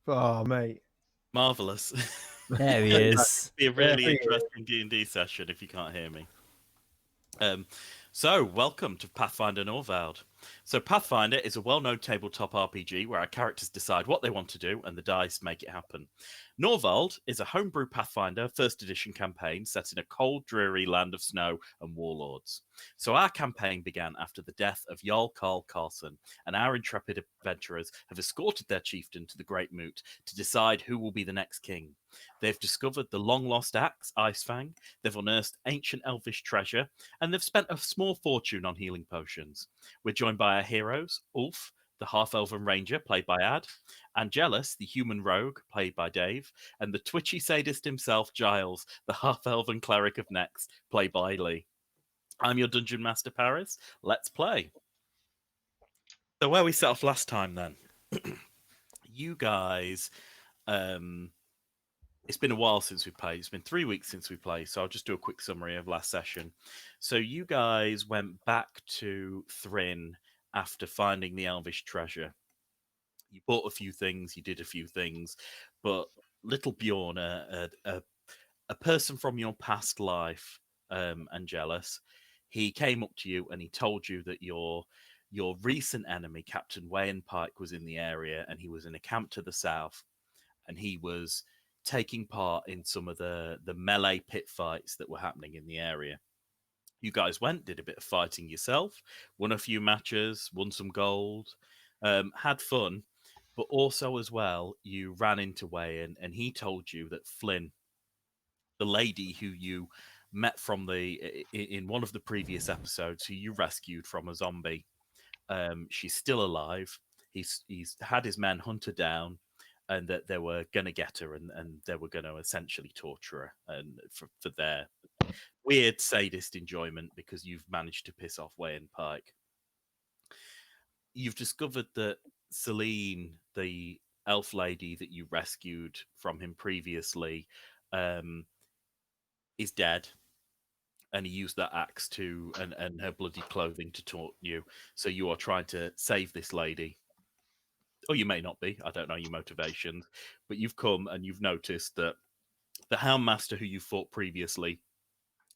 Oh, mate. Marvellous. There he is. Be a really There he interesting D&D session if you can't hear me. So, welcome to Pathfinder Norvald. So, Pathfinder is a well-known tabletop RPG where our characters decide what they want to do and the dice make it happen. Norvald is a homebrew Pathfinder 1st edition campaign set in a cold, dreary land of snow and warlords. So, our campaign began after the death of Jarl Karl Karlson, and our intrepid adventurers have escorted their chieftain to the Great Moot to decide who will be the next king. They've discovered the long-lost axe, Icefang, they've unearthed ancient elvish treasure, and they've spent a small fortune on healing potions. We're joined by our heroes, Ulf, the half-elven ranger, played by Ad, Angelus, the human rogue, played by Dave, and the twitchy sadist himself, Giles, the half-elven cleric of Nex, played by Lee. I'm your Dungeon Master, Paris. Let's play. So where we set off last time, then. You guys... It's been a while since we played. It's been 3 weeks since we played, so I'll just do a quick summary of last session. So you guys went back to Thrin after finding the elvish treasure. You bought a few things, you did a few things, but little Bjorn, a person from your past life, Angelus, he came up to you and he told you that your recent enemy, Captain Wayan Pike, was in the area, and he was in a camp to the south, and he was taking part in some of the melee pit fights that were happening in the area. You guys went, did a bit of fighting yourself, won a few matches, won some gold, had fun, but also as well, you ran into Wayan and he told you that Flynn, the lady who you met from in one of the previous episodes, who you rescued from a zombie, she's still alive. He's had his men hunt her down, and that they were going to get her and they were going to essentially torture her, and for their weird sadist enjoyment, because you've managed to piss off Wayan Pike. You've discovered that Celine, the elf lady that you rescued from him previously, is dead. And he used that axe and her bloody clothing to taunt you. So you are trying to save this lady. Or you may not be, I don't know your motivations, but you've come and you've noticed that the Houndmaster who you fought previously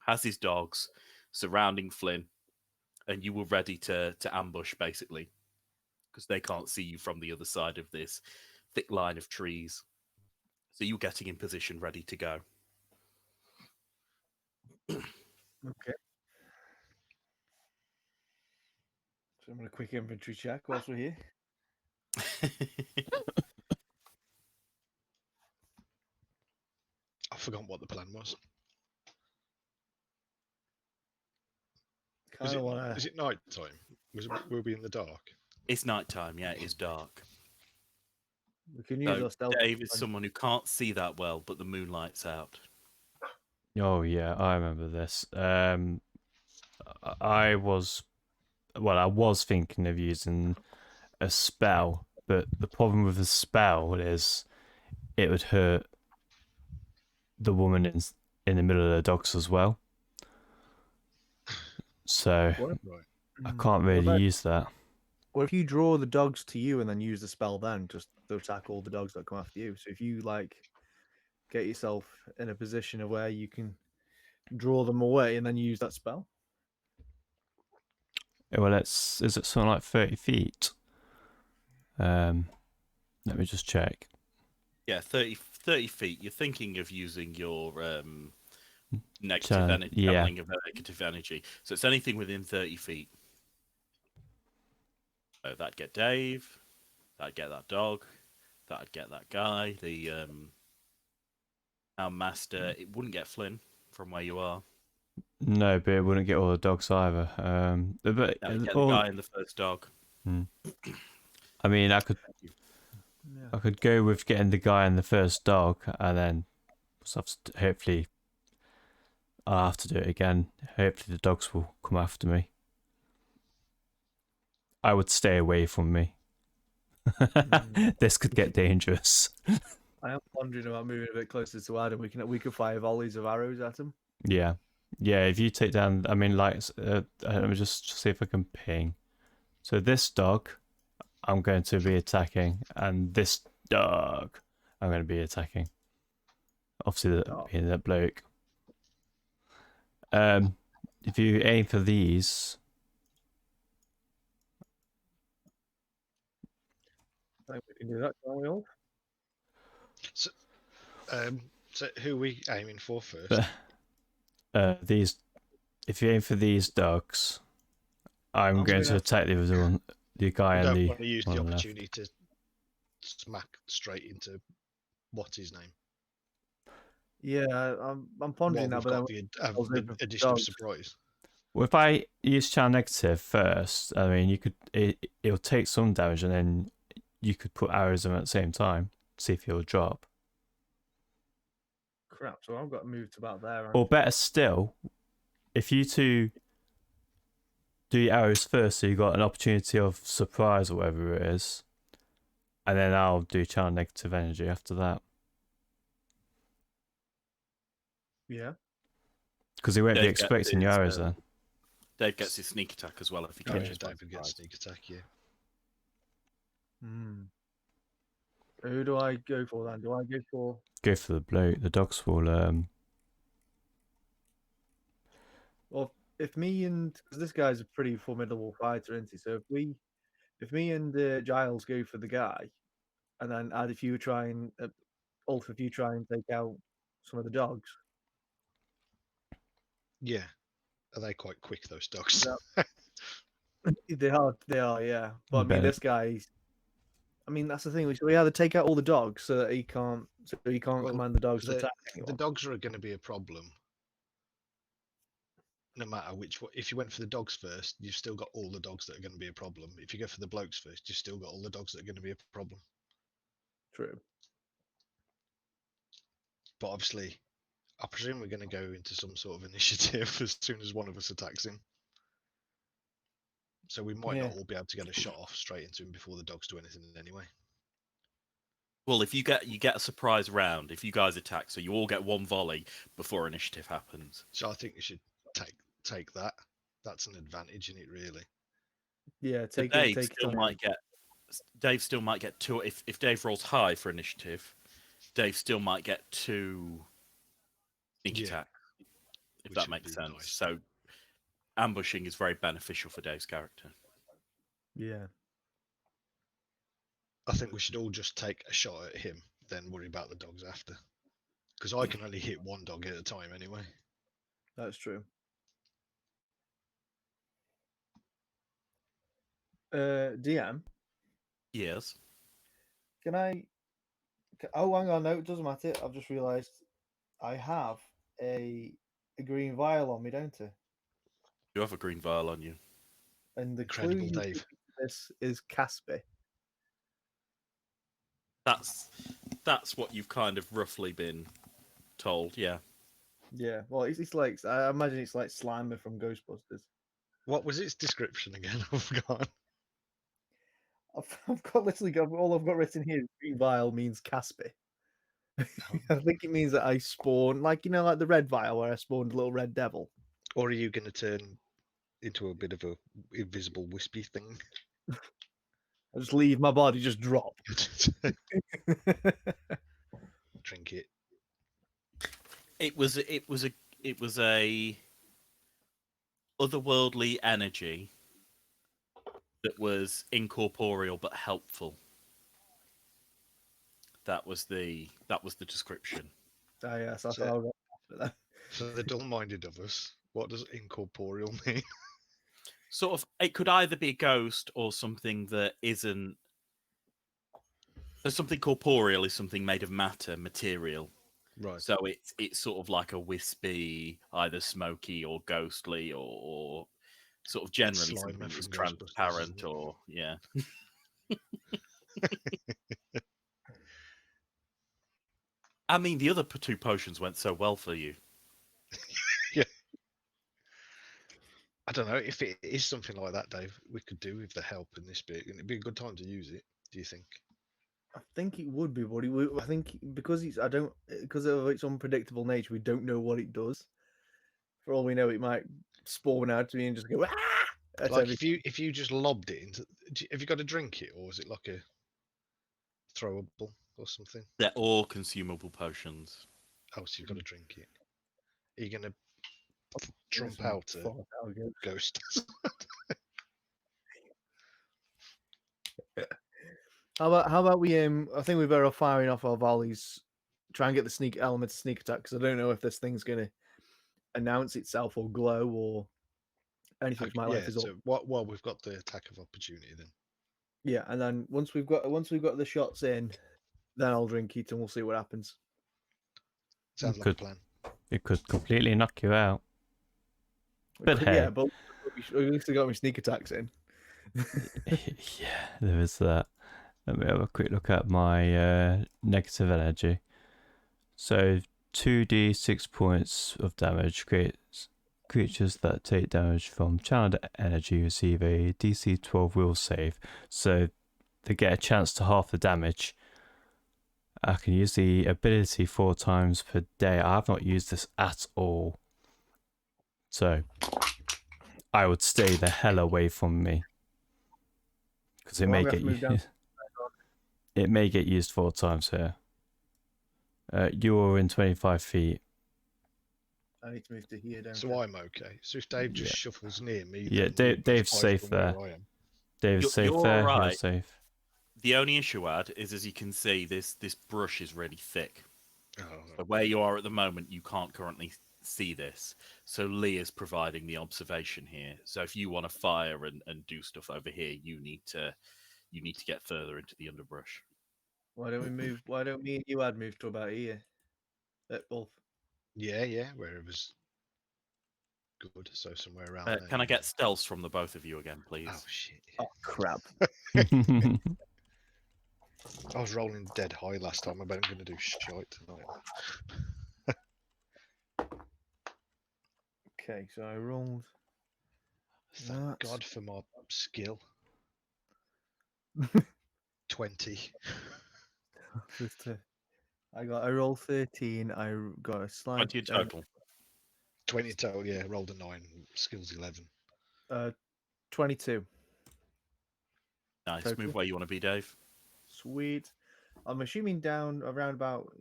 has his dogs surrounding Flynn, and you were ready to ambush, basically, because they can't see you from the other side of this thick line of trees. So you're getting in position, ready to go. Okay. So I'm going to quick inventory check whilst we're here. I forgot what the plan was. Is it night time? We'll be in the dark. It's night time, yeah, it is dark. We can use So our stealth. Dave is someone who can't see that well, but the moonlight's out. Oh yeah, I remember this. I was thinking of using a spell, but the problem with the spell is it would hurt the woman in the middle of the docks as well. So Right. I can't really use that. Or if you draw the dogs to you and then use the spell, then just to attack all the dogs that come after you. So if you get yourself in a position of where you can draw them away and then use that spell. Well, is it something like 30 feet? Let me just check. Yeah, 30 feet. You're thinking of using your negative energy, channeling of negative energy. So it's anything within 30 feet. So that'd get Dave, that'd get that dog, that'd get that guy, the our master. It wouldn't get Flynn from where you are. No, but it wouldn't get all the dogs either. But Get the guy and the first dog. I mean, I could go with getting the guy and the first dog, and then hopefully I'll have to do it again. Hopefully the dogs will come after me. I would stay away from me. This could get dangerous. I am wondering about moving a bit closer to Adam. We can fire volleys of arrows at him. Yeah. If you take down, I mean, let me just see if I can ping. So this dog, I'm going to be attacking, and this dog. I'm going to be attacking. Obviously, being that bloke. If you aim for these, I think we can do that, can't we all? So who are we aiming for first? these. If you aim for these dogs, I'm going to attack the other one, the guy I on don't the want to use the on the left. opportunity to smack straight into what's his name. Yeah, I'm pondering While that, we've but got the addition of surprise. Well, if I use charm negative first, I mean, it'll take some damage, and then you could put arrows in at the same time, see if he'll drop. crap. So I've got moved about there. Or better still, if you two do your arrows first, so you got an opportunity of surprise or whatever it is, and then I'll do charm negative energy after that. Yeah. Because he won't be Dave expecting gets your arrows his, then. Dave gets his sneak attack as well if he Oh, yeah, catches by David gets surprise. sneak attack, yeah. Who do I go for then? Do I go for? Go for the bloke. The dogs will Well, if me and because this guy's a pretty formidable fighter, isn't he? So if me and Giles go for the guy, and then add if you try and Ulf, if you try and take out some of the dogs. Yeah. Are they quite quick, those dogs? They are, yeah. But I mean, better. this guy. I mean, that's the thing. So we either take out all the dogs so that he can't Well, command the dogs to the, attack the anyone. dogs are going to be a problem. No matter which one. If you went for the dogs first, you've still got all the dogs that are going to be a problem. If you go for the blokes first, you've still got all the dogs that are going to be a problem. True. But obviously, I presume we're going to go into some sort of initiative as soon as one of us attacks him. So we might not all be able to get a shot off straight into him before the dogs do anything anyway. Well, if you get a surprise round, if you guys attack, so you all get one volley before initiative happens. So I think we should take that. That's an advantage in it, really. Yeah, Dave still might get two. If Dave rolls high for initiative, Dave still might get two sneak attack. If that makes sense. Nice. So ambushing is very beneficial for Dave's character. Yeah. I think we should all just take a shot at him, then worry about the dogs after. Because I can only hit one dog at a time anyway. That's true. DM? Yes. Can I... Oh, hang on. No, it doesn't matter. I've just realised I have a green vial on me, don't I? You have a green vial on you. And the Incredible clue Dave. This is Caspi. That's what you've kind of roughly been told, yeah. Yeah, well, it's like I imagine it's like Slimer from Ghostbusters. What was its description again? I've forgotten. I've got literally all I've got written here. Green vial means Caspi. I think it means that I spawn, like like the red vial where I spawned a little red devil. Or are you going to turn into a bit of a invisible wispy thing? I just leave my body, just drop. Drink it. It was a otherworldly energy that was incorporeal but helpful. That was the description. Ah, yes, I thought I got that. So the dull-minded of us, what does incorporeal mean? Sort of, it could either be a ghost or something that isn't. So something corporeal is something made of matter, material. Right. So it's sort of like a wispy, either smoky or ghostly, or sort of generally something that's transparent, or yeah. I mean, the other two potions went so well for you. Yeah. I don't know if it is something like that, Dave. We could do with the help in this bit, and it'd be a good time to use it. Do you think? I think it would be, but I think because because of its unpredictable nature, we don't know what it does. For all we know, it might spawn out to me and just go. Ah! Like if you just lobbed it into, have you got to drink it, or is it like a throwable? or something? They're all consumable potions. Oh, so you've got to drink it. Are you going to trump Some out a fuck out good. ghost? How about we I think we're better off firing off our volleys. Try and get the sneak element of sneak attack because I don't know if this thing's gonna announce itself or glow or anything. My Yeah, life is up. so while we've got the attack of opportunity, then. Yeah, and then once we've got the shots in, then I'll drink it and we'll see what happens. Sounds like a plan. It could completely knock you out. But hey. Yeah, but at least I got my sneak attacks in. Yeah, there is that. Let me have a quick look at my negative energy. So 2d6 points of damage creates creatures that take damage from channeled energy receive a DC 12 will save. So they get a chance to half the damage. I can use the ability 4 times per day. I have not used this at all. So I would stay the hell away from me. Because it may get it may get used 4 times here. You're in 25 feet. I need to move to here, don't So I'm okay. So if Dave just shuffles near me, yeah, Dave's safe there. Dave's safe you're there. right. You're safe. The only issue, Ad, is as you can see, this brush is really thick. Oh, But where you are at the moment, you can't currently see this. So Lee is providing the observation here. So if you want to fire and do stuff over here, you need to get further into the underbrush. Why don't we move? Why don't me and you Ad move to about here? Both. yeah, wherever's good. So somewhere around there. Can I get stealths from the both of you again, please? Oh shit! Oh crap! I was rolling dead high last time. I bet I'm going to do shite tonight. Okay, so I rolled. Thank God for my skill. 20. I rolled 13. I got a slide. 20 total. 20 total, yeah. Rolled a 9. Skills 11. 22. Nice. Total. Move where you want to be, Dave. Sweet. I'm assuming down around about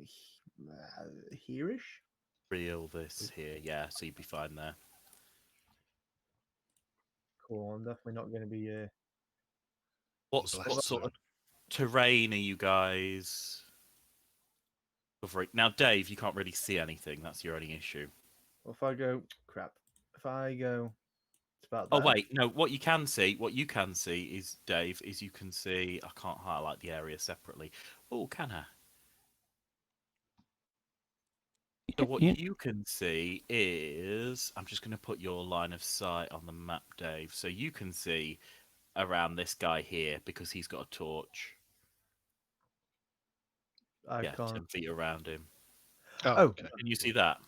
here-ish. Real this here, yeah. So you'd be fine there. Cool. I'm definitely not going to be. What sort of terrain are you guys covering? Now, Dave, you can't really see anything. That's your only issue. Well, if I go, crap. If I go, it's about. Oh wait, no. What you can see is Dave. Is you can see. I can't highlight the area separately. Oh, can I? So what you can see is, I'm just going to put your line of sight on the map, Dave. So you can see around this guy here because he's got a torch. I can't. 10 feet around him. Oh, okay. Can you see that?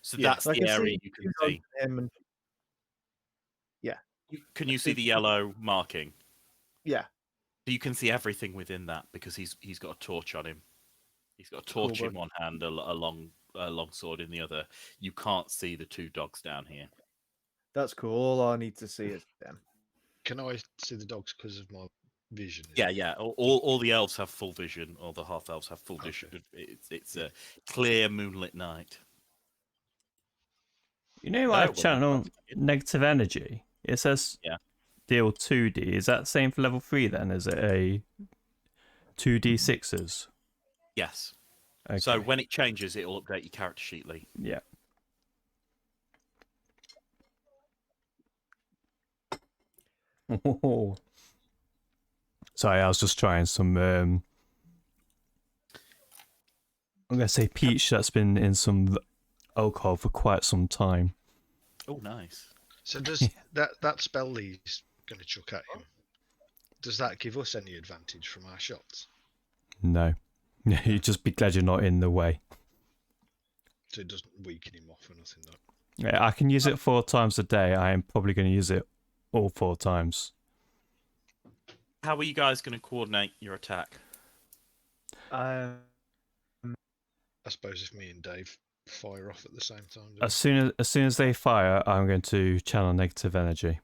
So Yeah, that's the area you can see. Yeah. Can you see the yellow marking? Yeah. So you can see everything within that because he's got a torch on him. He's got a torch in one hand, a long sword in the other. You can't see the 2 dogs down here. That's cool. All I need to see is them. Can I see the dogs because of my vision? Yeah. All the elves have full vision, or the half elves have full vision. It's a clear moonlit night. You know, I channel negative energy. It says deal 2d. Is that the same for level 3 then? Is it a 2d6s? Yes. Okay. So when it changes, it will update your character sheet, Lee. Yeah. Oh. Sorry, I was just trying some. I'm gonna say peach that's been in some alcohol for quite some time. Oh, nice. So does that spell Lee's going to chuck at him? Does that give us any advantage from our shots? No. You'd just be glad you're not in the way. So it doesn't weaken him off or nothing, though. Yeah, I can use it 4 times a day. I am probably going to use it all 4 times. How are you guys going to coordinate your attack? I suppose if me and Dave fire off at the same time. As soon as they fire, I'm going to channel negative energy.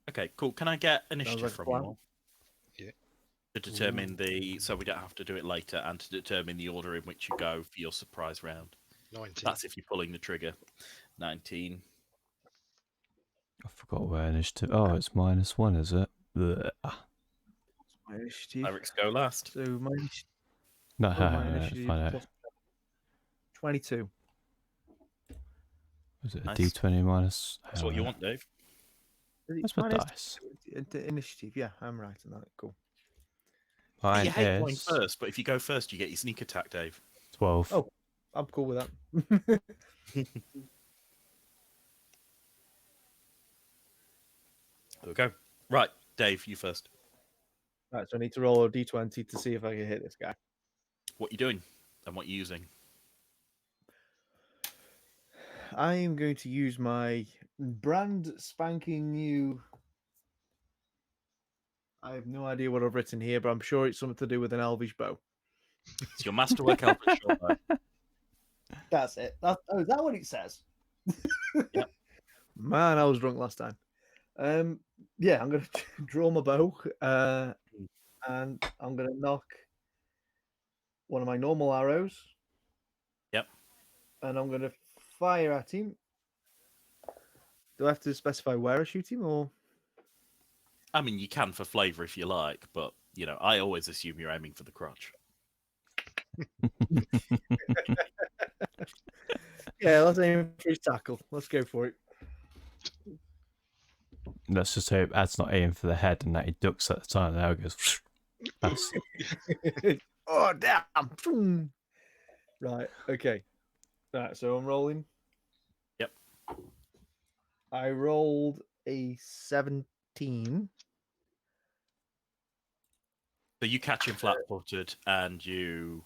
Okay, cool. Can I get initiative from you all? Yeah. To determine so we don't have to do it later, and to determine the order in which you go for your surprise round. 19. That's if you're pulling the trigger. 19. I forgot where initiative. Oh, it's -1, is it? Blech. My initiative. Clerics go last. So my initiative. No, Oh, my no, initiative find out. plus 22. Was it a Nice. D20 minus? That's what you want, Dave. Where's my dice? Initiative, yeah, I'm right on that. Cool. Mine You hate going is first, but if you go first, you get your sneak attack, Dave. 12. Oh. I'm cool with that. There we go. Right, Dave, you first. Right, so I need to roll a d20 to see if I can hit this guy. What you doing and what you using? I am going to use my brand spanking new. I have no idea what I've written here, but I'm sure it's something to do with an elvish bow. It's your masterwork Elvish short bow. That's it. Is that what it says? Yep. Man, I was drunk last time. Yeah, I'm gonna draw my bow, and I'm gonna knock one of my normal arrows. Yep. And I'm gonna fire at him. Do I have to specify where I shoot him, or? I mean, you can for flavour if you like, but I always assume you're aiming for the crotch. Yeah, let's aim for his tackle. Let's go for it. Let's just hope Ad's not aiming for the head and that he ducks at the time. There it goes. That's Oh, damn. Right, okay. Right, so I'm rolling. Yep. I rolled a 17. So you catch him flat-footed and you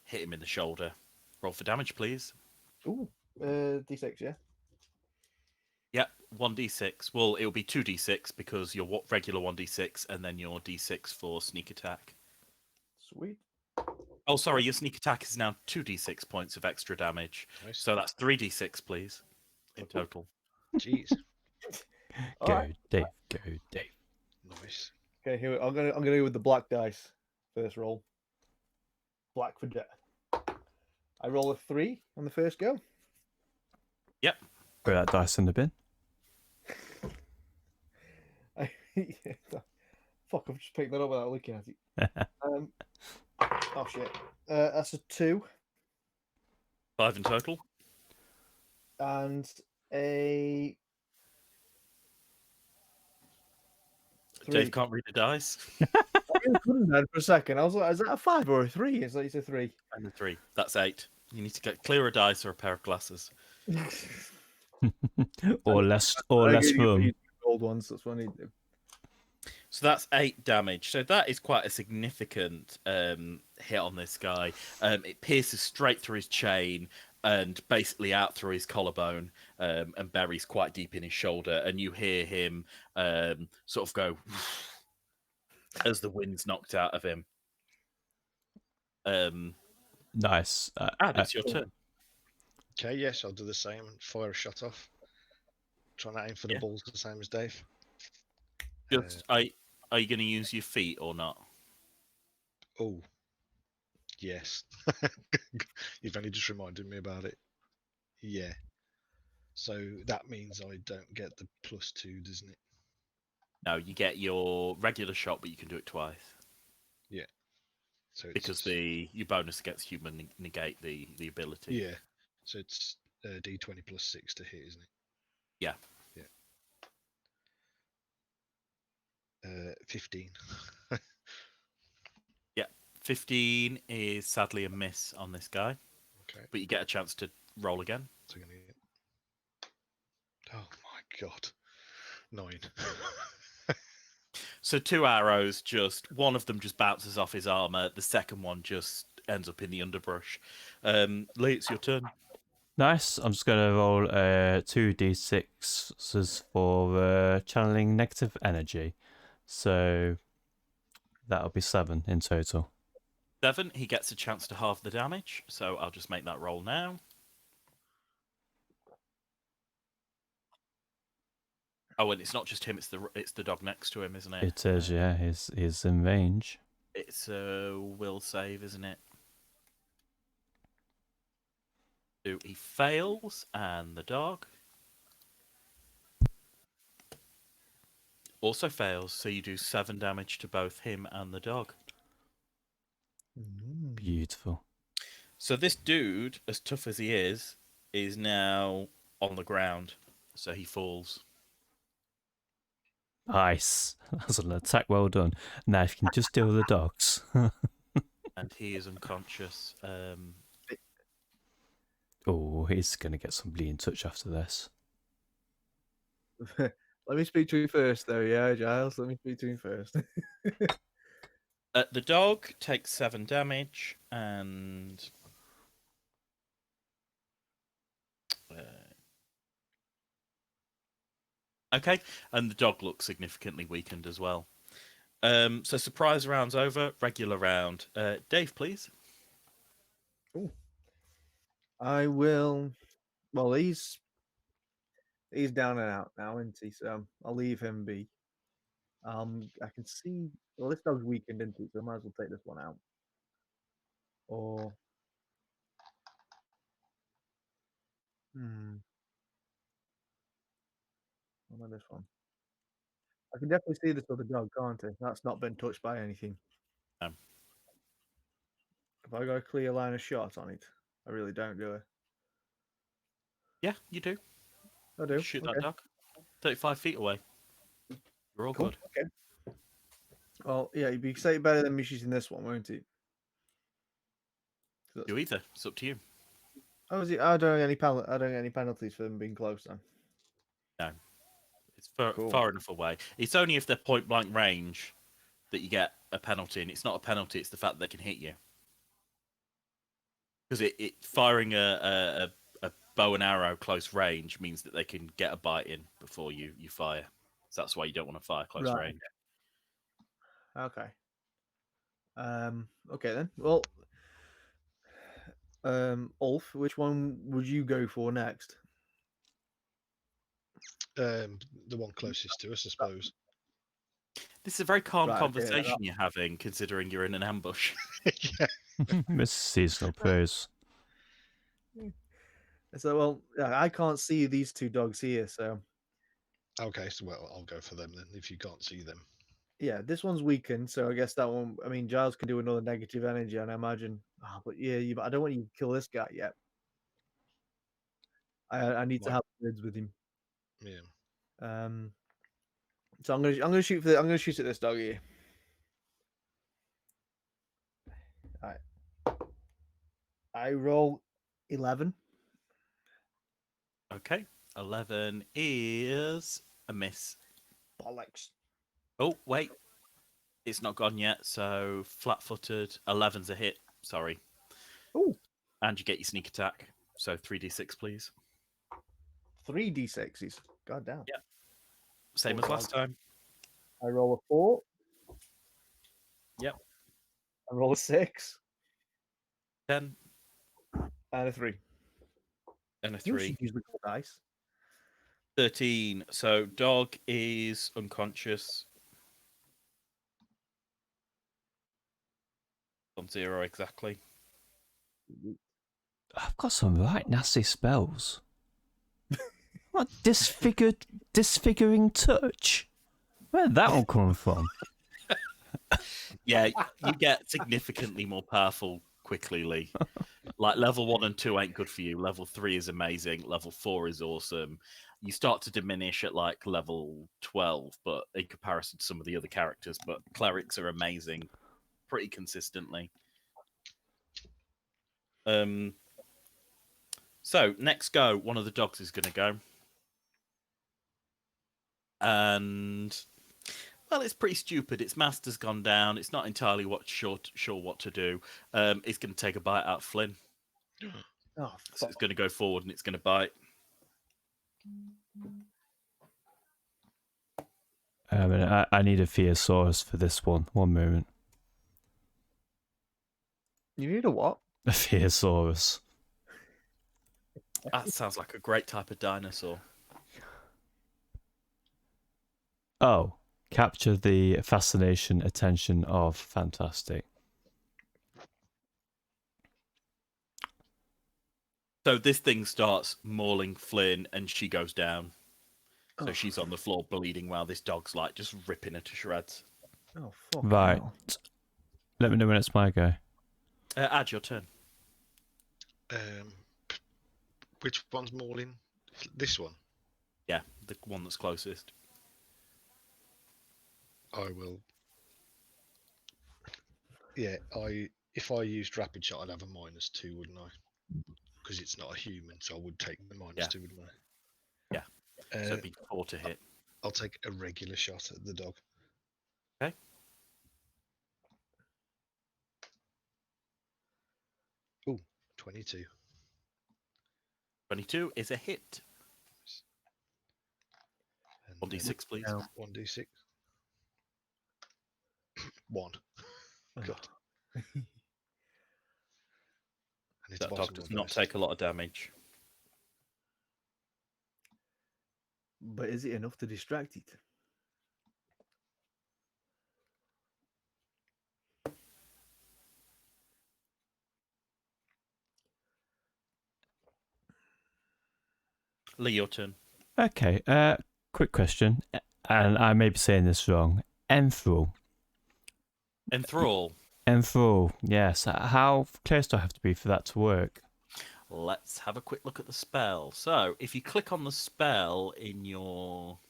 hit him in the shoulder. Roll for damage, please. Ooh, D6, yeah? Yep, 1d6. Well, it'll be 2d6 because your regular 1d6 and then your d6 for sneak attack. Sweet. Oh, sorry, your sneak attack is now 2d6 points of extra damage. Nice. So that's 3d6, please, in total. Jeez. go, Alright. Dave. Go, Dave. Nice. Okay, here I'm gonna go with the black dice for this roll. Black for death. I roll a 3 on the first go. Yep. Throw that dice in the bin. Fuck, I've just picked that up without looking at it. Oh shit. That's a 2 5 in total. and a 3. Dave can't read the dice. I really couldn't then for a second. I was like, is that a 5 or a 3? It's like it's a 3. And a 3. That's 8. You need to get clear a dice or a pair of glasses. or less give room. you gold ones. That's what I need to do. So that's 8 damage. So that is quite a significant hit on this guy. It pierces straight through his chain and basically out through his collarbone and buries quite deep in his shoulder. And you hear him sort of go as the wind's knocked out of him. Nice. It's your turn. Okay, yes, I'll do the same. Fire a shot off. Trying to aim for the balls the same as Dave. Just, are you going to use your feet or not? Oh, yes. You've only just reminded me about it. Yeah. So that means I don't get the +2, doesn't it? No, you get your regular shot, but you can do it twice. Yeah. So it's, because your bonus against human negate the ability. Yeah. So it's D20 +6 to hit, isn't it? Yeah. Yeah. 15. Yeah. 15 is sadly a miss on this guy. Okay. But you get a chance to roll again. So I'm gonna get... Oh my god. 9. So 2 arrows, one of them just bounces off his armor. The second one just ends up in the underbrush. Lee, it's your turn. Nice. I'm just going to roll 2d6s for channeling negative energy. So that'll be 7 in total. 7, he gets a chance to halve the damage. So I'll just make that roll now. Oh, and it's not just him; it's the dog next to him, isn't it? It is, yeah. He's in range. It's a will save, isn't it? So he fails, and the dog also fails. So you do 7 damage to both him and the dog. Beautiful. So this dude, as tough as he is now on the ground. So he falls. Nice. That's an attack well done. Now if you can just deal with the dogs. And he is unconscious. Oh, he's going to get some bleeding touch after this. Let me speak to him first, though. Yeah, Giles. Let me speak to him first. The dog takes 7 damage, and okay, and the dog looks significantly weakened as well. So surprise round's over. Regular round. Dave, please. Ooh. I will. Well, he's down and out now, isn't he? So I'll leave him be. I can see. Well, this dog's weakened, isn't he? So I might as well take this one out. Or what about this one? I can definitely see this other dog, can't I? That's not been touched by anything. No. Have I got a clear line of shot on it? I really don't, do I? Yeah, you do. I do. Shoot Okay. that dog. 35 feet away. You're all Cool. good. Okay. Well, yeah, you'd be say better than me shooting this one, won't it? Do either. It's up to you. Oh, is it? I don't get any penalties for them being close then. No. It's Cool. far enough away. It's only if they're point blank range that you get a penalty, and it's not a penalty, it's the fact that they can hit you. Because it firing a bow and arrow close range means that they can get a bite in before you fire. So that's why you don't want to fire close Right. range. Okay. Okay then. Well, Ulf, which one would you go for next? The one closest to us, I suppose. This is a very calm Right, okay, conversation you're having, considering you're in an ambush. Yeah. It's seasonal pose. So, well, yeah, I can't see these two dogs here, so Okay, so well, I'll go for them then. If you can't see them, yeah, this one's weakened, so I guess that one. I mean, Giles can do another negative energy, and I imagine. Oh, but yeah, I don't want you to kill this guy yet. I need to Right. have words with him. yeah. So I'm gonna shoot for I'm gonna shoot at this dog here. All right. I roll 11. Okay. 11 is a miss. Bollocks. Oh, wait. It's not gone yet, so flat-footed. 11's a hit. Sorry. Oh, And you get your sneak attack. So 3d6, please. 3d6s. God damn. Yeah. Same Oh, as last time. I roll a 4. Yep. I roll a 6 10 and a 3. and a You 3. should use the gold dice. 13. So dog is unconscious. On 0 exactly. I've got some right nasty spells. What disfiguring touch? Where did that one come from? Yeah, you get significantly more powerful quickly, Lee. Like level 1 and 2 ain't good for you. Level 3 is amazing. Level 4 is awesome. You start to diminish at like level 12, but in comparison to some of the other characters. But clerics are amazing pretty consistently. So next go, one of the dogs is going to go. And well, it's pretty stupid. Its master's gone down. It's not entirely sure what to do. It's going to take a bite out of Flynn. Oh, So it's going to go forward and it's going to bite. I need a Theosaurus for this one. One moment. You need a what? A Theosaurus. That sounds like a great type of dinosaur. Oh, Capture the fascination, attention of. Fantastic. So this thing starts mauling Flynn, and she goes down. So Oh. she's on the floor bleeding while this dog's like just ripping her to shreds. Oh, fuck. Right. Let me know when it's my go. Add your turn. Which one's mauling? This one. Yeah, the one that's closest. I will. Yeah, if I used rapid shot, I'd have a -2, wouldn't I? Because it's not a human, so I would take the -2, wouldn't I? Yeah. So it'd be 4 to hit. I'll take a regular shot at the dog. Okay. Ooh, 22. 22 is a hit. And 1d6, please. 1d6. 1. God. And it's That bottom dog does of not dice. take a lot of damage. But is it enough to distract it? Lee, your turn. Okay. Quick question, and I may be saying this wrong. Enthrall. Enthrall. Enthrall. Yes. How close do I have to be for that to work? Let's have a quick look at the spell. So, if you click on the spell in your...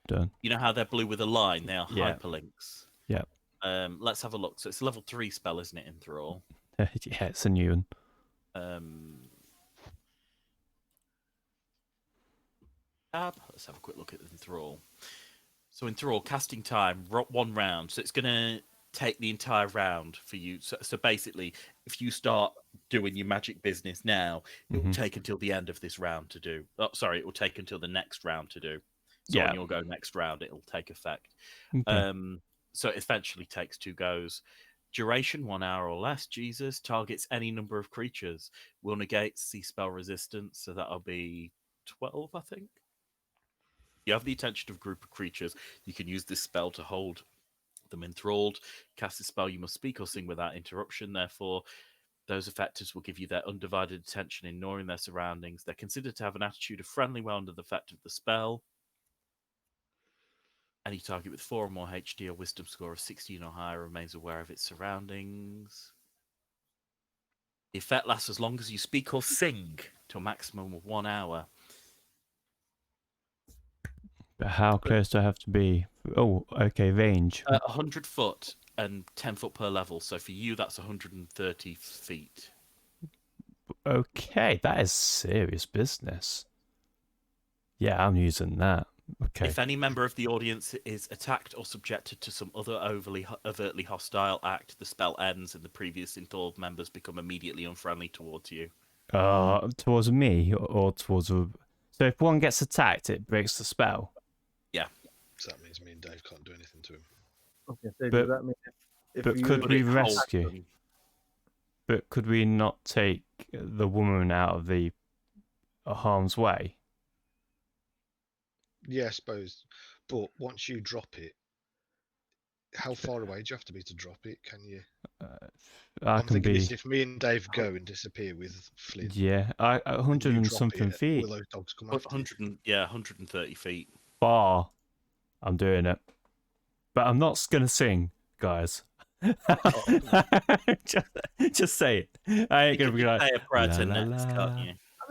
Done. You know how they're blue with a line? They are Yeah. hyperlinks. Yeah. Let's have a look. So it's a level 3 spell, isn't it, Enthrall? Yeah, it's a new one. Let's have a quick look at Enthrall. So Enthrall, casting time, 1 round. So it's going to take the entire round for you. So basically, if you start doing your magic business now, it will take until the end of this round to do. Oh, sorry, it will take until the next round to do. So Yeah. when you'll go next round, it'll take effect. Okay. So it eventually takes 2 goes. Duration 1 hour or less. Jesus targets any number of creatures. Will negate the spell resistance. So that'll be 12, I think. You have the attention of a group of creatures. You can use this spell to hold them enthralled. Cast the spell, you must speak or sing without interruption. Therefore, those affected will give you their undivided attention, ignoring their surroundings. They're considered to have an attitude of friendly while under the effect of the spell. Any target with 4 or more HD or wisdom score of 16 or higher remains aware of its surroundings. The effect lasts as long as you speak or sing, to a maximum of 1 hour. But how close do I have to be? Oh, okay, range. 100 foot and 10 foot per level. So for you, that's 130 feet. Okay, that is serious business. Yeah, I'm using that. Okay. If any member of the audience is attacked or subjected to some other overtly hostile act, the spell ends and the previous enthralled members become immediately unfriendly towards you. Towards me or towards a... So if one gets attacked, it breaks the spell? Yeah. So that means me and Dave can't do anything to him. Okay, so But- does that mean if but you could But we it holds rescue? them. But could we not take the woman out of the harm's way? Yeah, I suppose. But once you drop it, how far away do you have to be to drop it? Can you? I I'm can thinking be... is if me and Dave go and disappear with Flynn, Yeah, 100 you and drop something it, feet. will those dogs come after you? 130 feet. Bar. I'm doing it. But I'm not going to sing, guys. just say it. I ain't You going to can be like... say a prayer la, to la, next, la. can't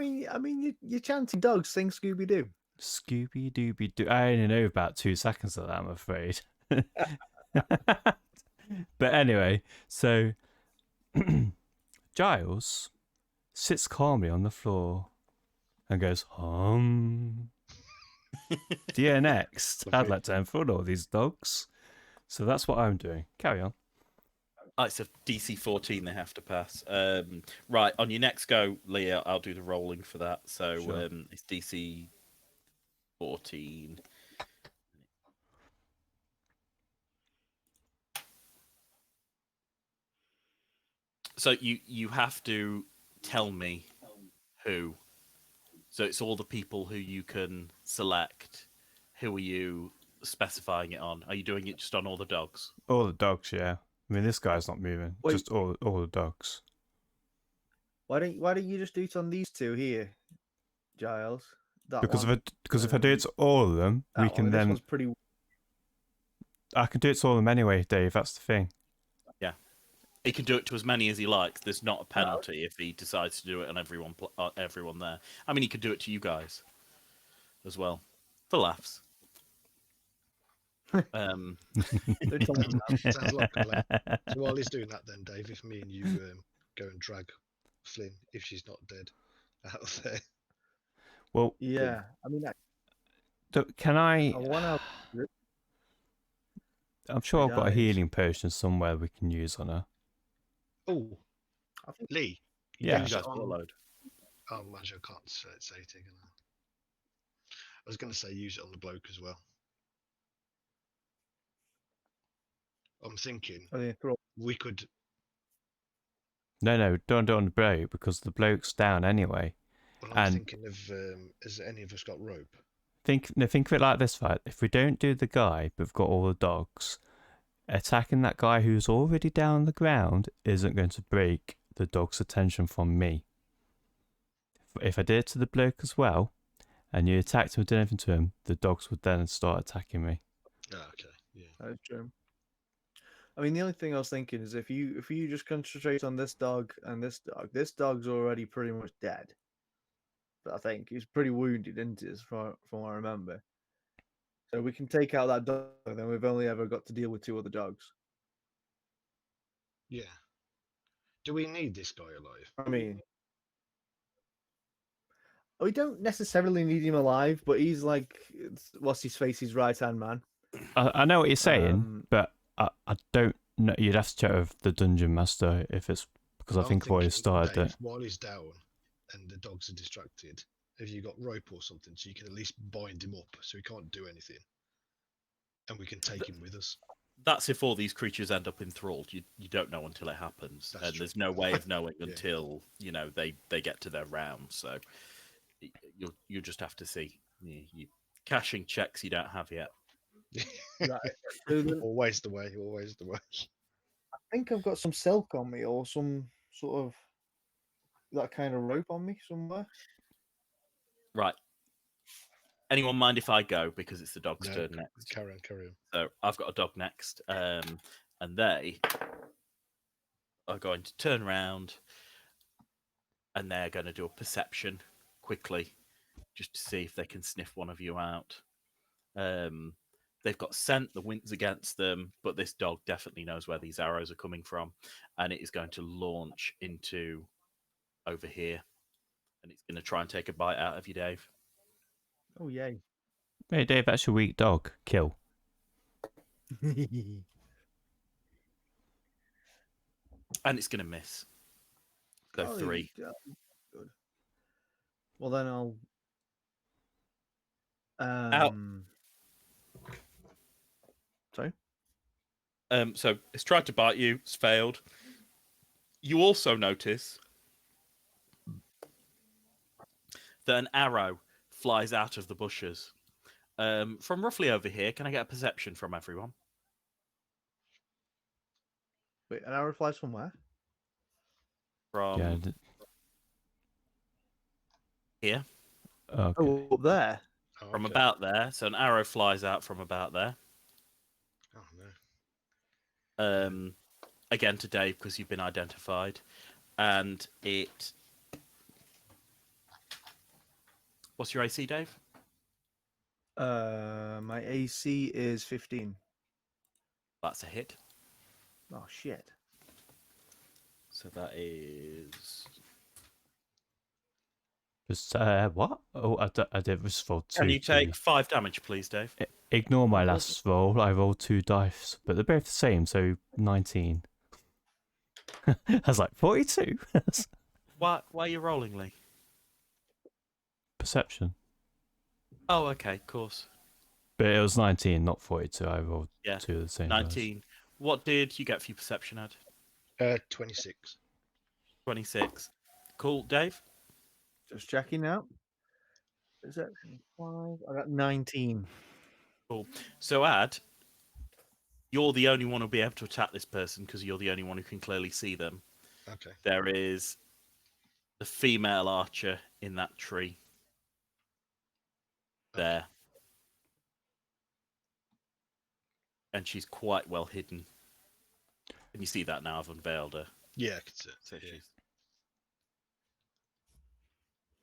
you? I mean, you're chanting dogs, sing Scooby Doo. Scooby Dooby Doo. I only know about 2 seconds of that, I'm afraid. But anyway, so Giles sits calmly on the floor and goes, Dear next, I'd Lovely. like to unfold all these dogs. So that's what I'm doing. Carry on. Oh, it's a DC 14 they have to pass. Right, on your next go, Leah, I'll do the rolling for that. So Sure. it's DC 14. So you have to tell me who. So it's all the people who you can select. Who are you specifying it on? Are you doing it just on all the dogs? All the dogs, yeah. I mean, this guy's not moving. Wait. Just all the dogs. Why don't you just do it on these two here, Giles? That Because one. if I do it to all of them, we That one. can This then. one's pretty. I can do it to all of them anyway, Dave. That's the thing. He can do it to as many as he likes. There's not a penalty if he decides to do it on everyone there. I mean, he could do it to you guys as well, for laughs. Don't tell him that. Sounds like a plan. So while he's doing that, then Dave, if me and you go and drag Flynn, if she's not dead, out of there. Well, Yeah, I mean, can I? I want to. I'm sure I've got a dies. healing potion somewhere we can use on her. Oh, I think Lee. Yeah. use You it guys got a on- load. Oh, imagine I can't say it again. I was going to say use it on the bloke as well. I'm thinking I think throw. we could. No, don't do it on the bloke because the bloke's down anyway. Well, I'm And- thinking of has any of us got rope? Think of it like this, right? If we don't do the guy, but we've got all the dogs, attacking that guy who's already down on the ground isn't going to break the dog's attention from me. If I did it to the bloke as well, and you attacked him and did anything to him, the dogs would then start attacking me. Oh, okay, yeah. That is true. I mean, the only thing I was thinking is if you just concentrate on this dog and this dog's already pretty much dead. But I think he's pretty wounded, isn't he, from what I remember. So we can take out that dog, then we've only ever got to deal with 2 other dogs. Yeah. Do we need this guy alive? I mean, we don't necessarily need him alive, but he's like, what's his face? His right-hand man. I know what you're saying, Um, but I don't know. You'd have to check with the dungeon master if it's because I I'm think I've already thinking, started Dave, it. while he's down and the dogs are distracted, have you got rope or something so you can at least bind him up so he can't do anything, and we can take him with us? That's if all these creatures end up enthralled. You don't know until it happens, That's and true. there's no way of knowing Yeah. until they get to their round. So you'll just have to see. You caching checks you don't have yet. right. So the- Always the way. Always the way. I think I've got some silk on me or some sort of that kind of rope on me somewhere. Right. Anyone mind if I go because it's the dog's No, turn next? Carry on. So I've got a dog next, and they are going to turn around and they're going to do a perception quickly just to see if they can sniff one of you out. They've got scent, the wind's against them, but this dog definitely knows where these arrows are coming from, and it is going to launch into over here, and it's going to try and take a bite out of you, Dave. Oh, yay. Hey, Dave, that's your weak dog. Kill. And it's going to miss. So Oh, 3. yeah, good. Well, then I'll. Sorry. So it's tried to bite you, it's failed. You also notice that an arrow flies out of the bushes. From roughly over here, can I get a perception from everyone? Wait, an arrow flies from where? From Yeah. here? Okay. Oh, up there. Oh, From okay. about there. So an arrow flies out from about there. Oh no. Again to Dave because you've been identified. And it... What's your AC, Dave? My AC is 15. That's a hit. Oh shit. So that is... Just, what? Oh, I did this for 2. Can you take 5 damage, please, Dave? Ignore my last roll. I rolled 2 dice, but they're both the same, so 19. I was like, 42? Why are you rolling, Lee? Perception. Oh, okay, of course. But it was 19, not 42. I rolled Yeah, 2 of the same dice. 19. What did you get for your perception, Ed? 26. 26. Cool. Dave? Just checking out. Perception 5. I got 19. Cool. So, Ad, you're the only one who'll be able to attack this person because you're the only one who can clearly see them. Okay. There is the female archer in that tree. There. And she's quite well hidden. Can you see that now? I've unveiled her. Yeah, I can see it. So Yeah.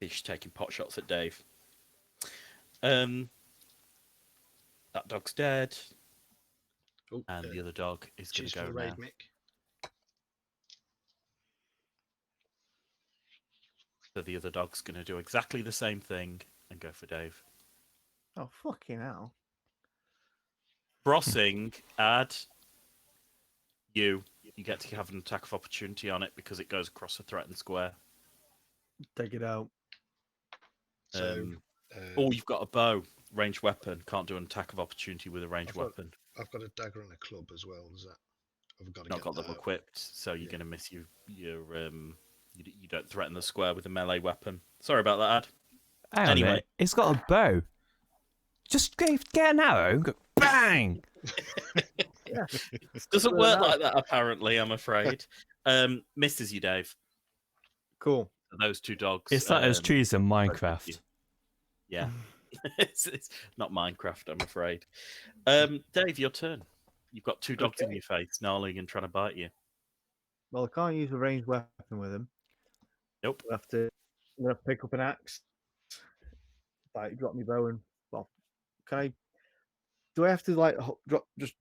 she's taking pot shots at Dave. That dog's dead. Oh, And the other dog is going cheers to for go the raid, now. Mick. So the other dog's going to do exactly the same thing and go for Dave. Oh, fucking hell. Crossing, Ad, you get to have an attack of opportunity on it because it goes across a threatened square. Take it out. So, Oh, you've got a bow, ranged weapon. Can't do an attack of opportunity with a ranged weapon. I've got a dagger and a club as well. Is that? I've got to Not get got them that. equipped, so you're going to miss you don't threaten the square with a melee weapon. Sorry about that, Ad. Hang on a Anyway. minute. It's got a bow. Just get an arrow and go bang. Yeah. Doesn't Well, work now- like that, apparently, I'm afraid. Misses you, Dave. Cool. Those two dogs. It's like those trees in Minecraft. Yeah. it's not Minecraft, I'm afraid. Dave, your turn. You've got two dogs in Okay. your face, snarling and trying to bite you. Well, I can't use a ranged weapon with him. Nope. I'm gonna pick up an axe. Like, drop my bow and well, do I have to like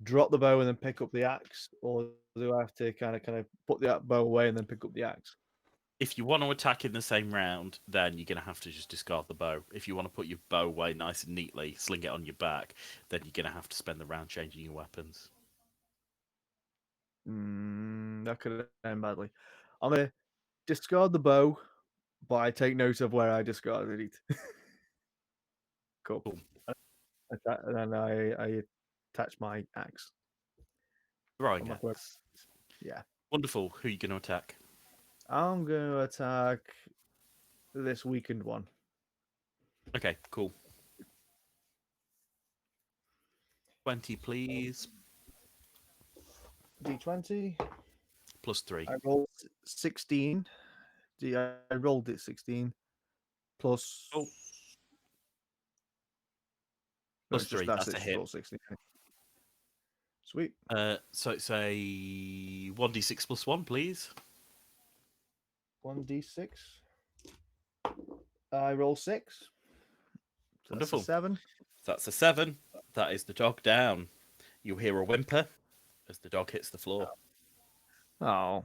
drop the bow and then pick up the axe, or do I have to kind of put the bow away and then pick up the axe? If you want to attack in the same round, then you're going to have to just discard the bow. If you want to put your bow away nice and neatly, sling it on your back, then you're going to have to spend the round changing your weapons. That could end badly. I'm gonna discard the bow, but I take note of where I discarded it. Cool. And then I attach my axe. Throwing on my axe. Yeah. Wonderful. Who are you going to attack? I'm gonna attack this weakened one. Okay, cool. 20, please. D20. Plus 3. I rolled 16. I rolled it 16 plus. Oh. No, Plus it's just 3. that's That's a it. hit. Roll 16. Sweet. So it's a 1d6 plus 1, please. 1d6. I roll 6. So Wonderful. That's a 7. That's a 7. That is the dog down. You hear a whimper as the dog hits the floor. Oh.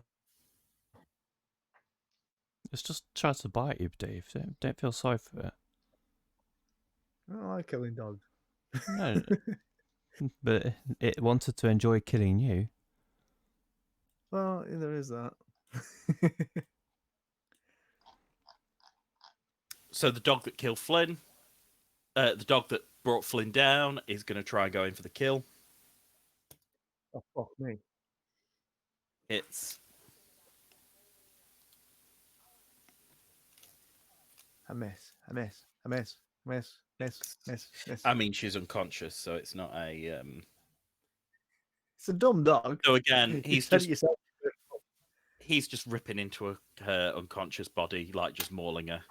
It's just trying to bite you, Dave. Don't feel sorry for it. I don't like killing dogs. No, but it wanted to enjoy killing you. Well, there is that. So the dog that killed Flynn, the dog that brought Flynn down, is going to try and go in for the kill. Oh, fuck me. It's I miss. I mean, she's unconscious, so it's not a. It's a dumb dog. So again, You he's said just it yourself. he's just ripping into her unconscious body, like just mauling her.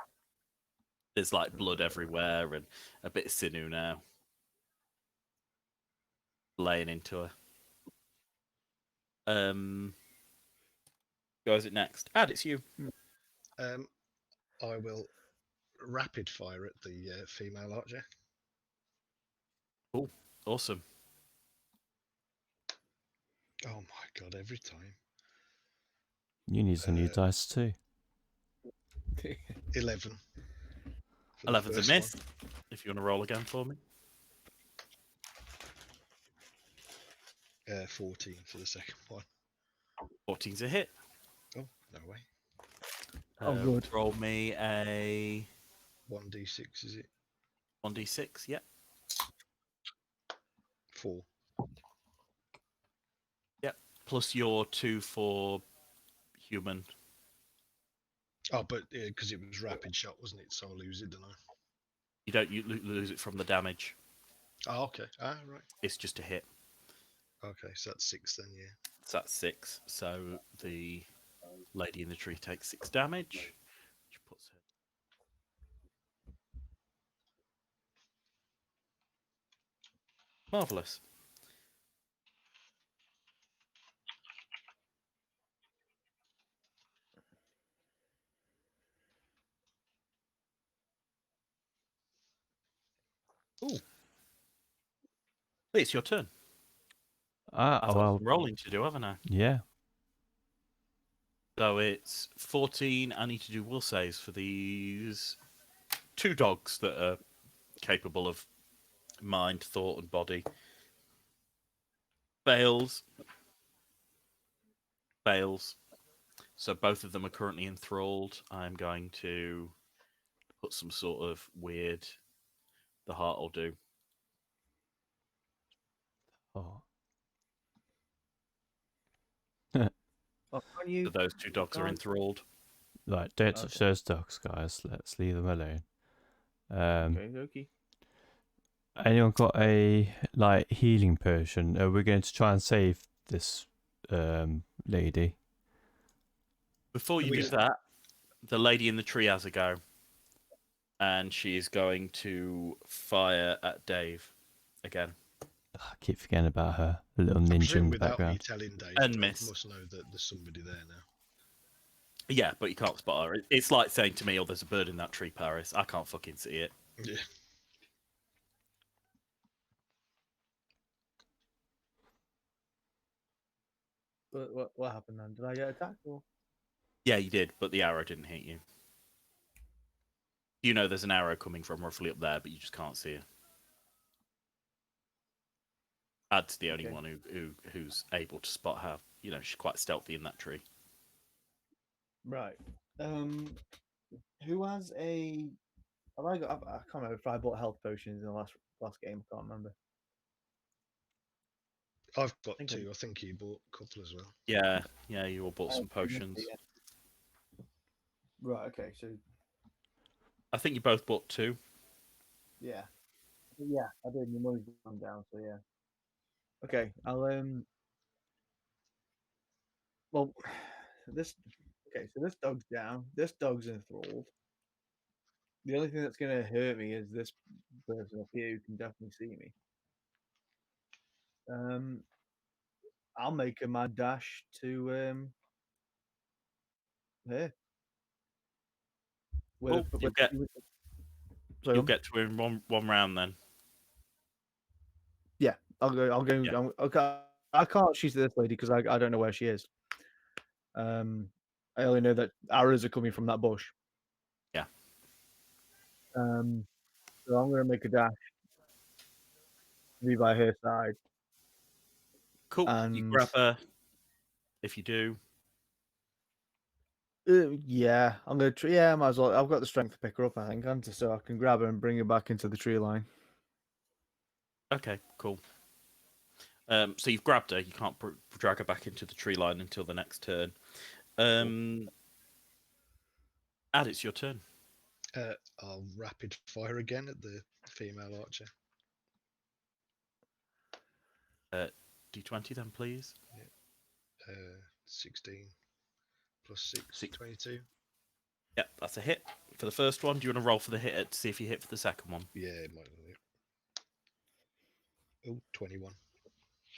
There's like blood everywhere and a bit of sinew now, laying into her. Who is it next? Ad, it's you. I will rapid fire at the female archer. Cool, awesome. Oh my god! Every time. You need some new dice too. 11. 11's a miss. If you want to roll again for me. 14 for the second one. 14's a hit. Oh, no way. Oh, good. Roll me a 1d6, is it? 1d6, yeah. 4. Yep. Plus your 2 for human. Oh, but because it was rapid shot, wasn't it? So I lose it, don't I? You lose it from the damage. Oh, okay. Ah, right. It's just a hit. Okay, so that's 6 then, yeah. So that's 6. So the lady in the tree takes 6 damage. She puts her. Marvelous. Ooh. It's your turn. Ah, I've got well, some rolling to do, haven't I? yeah. So it's 14. I need to do will saves for these 2 dogs that are capable of mind, thought, and body. Fails. Fails. So both of them are currently enthralled. I'm going to put some sort of weird. The heart will do. Oh. Oh, can you? So those 2 dogs are can't- enthralled. Right, don't touch Okay. those dogs, guys. Let's leave them alone. Okay, okay. Anyone got a healing potion? We're going to try and save this lady. Before you We- do that, the lady in the tree has a go. And she is going to fire at Dave again. I keep forgetting about her. The little I ninja presume in the without me background. telling Dave, And Dave miss. must know that there's somebody there now. Yeah, but you can't spot her. It's like saying to me, "Oh, there's a bird in that tree, Paris." I can't fucking see it. Yeah. What happened then? Did I get attacked or? Yeah, you did, but the arrow didn't hit you. You know there's an arrow coming from roughly up there, but you just can't see it. Ad's the only Okay. one who's able to spot her. You know, she's quite stealthy in that tree. Right. Who has a? Have I got? I can't remember if I bought health potions in the last game. I can't remember. I've got think I 2. I think you bought a couple as well. Yeah, you all bought Oh, some potions. yeah. Right. Okay. So I think you both bought 2. yeah, I did. My money's gone down. So yeah. Okay. I'll Well, this. Okay. So this dog's down. This dog's enthralled. The only thing that's gonna hurt me is this person up here who can definitely see me. I'll make a mad dash to here. Well, you'll get Sorry, you'll get to her in one round then. yeah, I'll go. Yeah. Okay, I can't shoot this lady because I don't know where she is. I only know that arrows are coming from that bush. Yeah. So I'm gonna make a dash to be by her side. Cool. You And grab her. If you do, yeah, I'm gonna. Yeah, I might as well. I've got the strength to pick her up. I think, so I can grab her and bring her back into the tree line. okay, cool. So you've grabbed her. You can't drag her back into the tree line until the next turn. Ad, it's your turn. I'll rapid fire again at the female archer. D20 then, please. 16 plus 6, 22. Yep, that's a hit for the first one. Do you want to roll for the hit to see if you hit for the second one? Yeah, it might be. Oh, 21.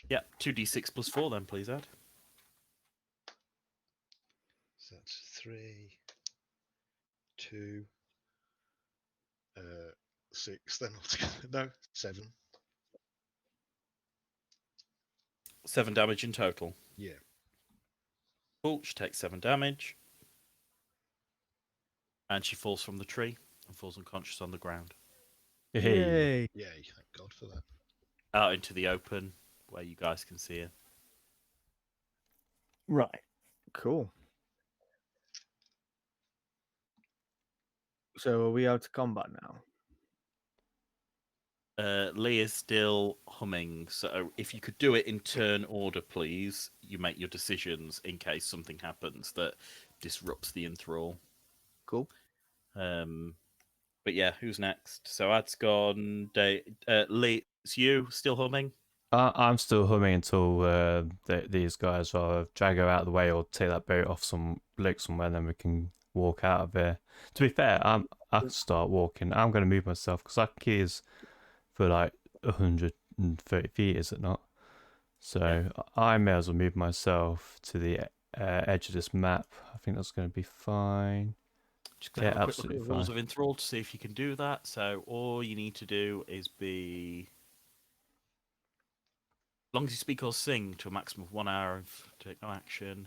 Yep, 2d6 plus 4 then, please, Ad. So that's 3, 2, 6. Then altogether. No, 7. 7 damage in total. Yeah. Cool, she takes 7 damage. And she falls from the tree and falls unconscious on the ground. Hey. Yay, thank God for that. Out into the open where you guys can see her. Right. Cool. So are we out of combat now? Lee is still humming, so if you could do it in turn order, please. You make your decisions in case something happens that disrupts the enthrall. Cool. But yeah, who's next? So Ad's gone. Lee It's you still humming. I'm still humming until these guys either drag her out of the way or take that boat off some lake somewhere, then we can walk out of here. To be fair, I can start walking. I'm going to move myself because that key is for like 130 feet, is it not? So I may as well move myself to the edge of this map. I think that's going to be fine. Just gonna Yeah, have a quick look at absolutely the rules fine. of enthrall to see if you can do that. So all you need to do is be, as long as you speak or sing to a maximum of 1 hour of take no action,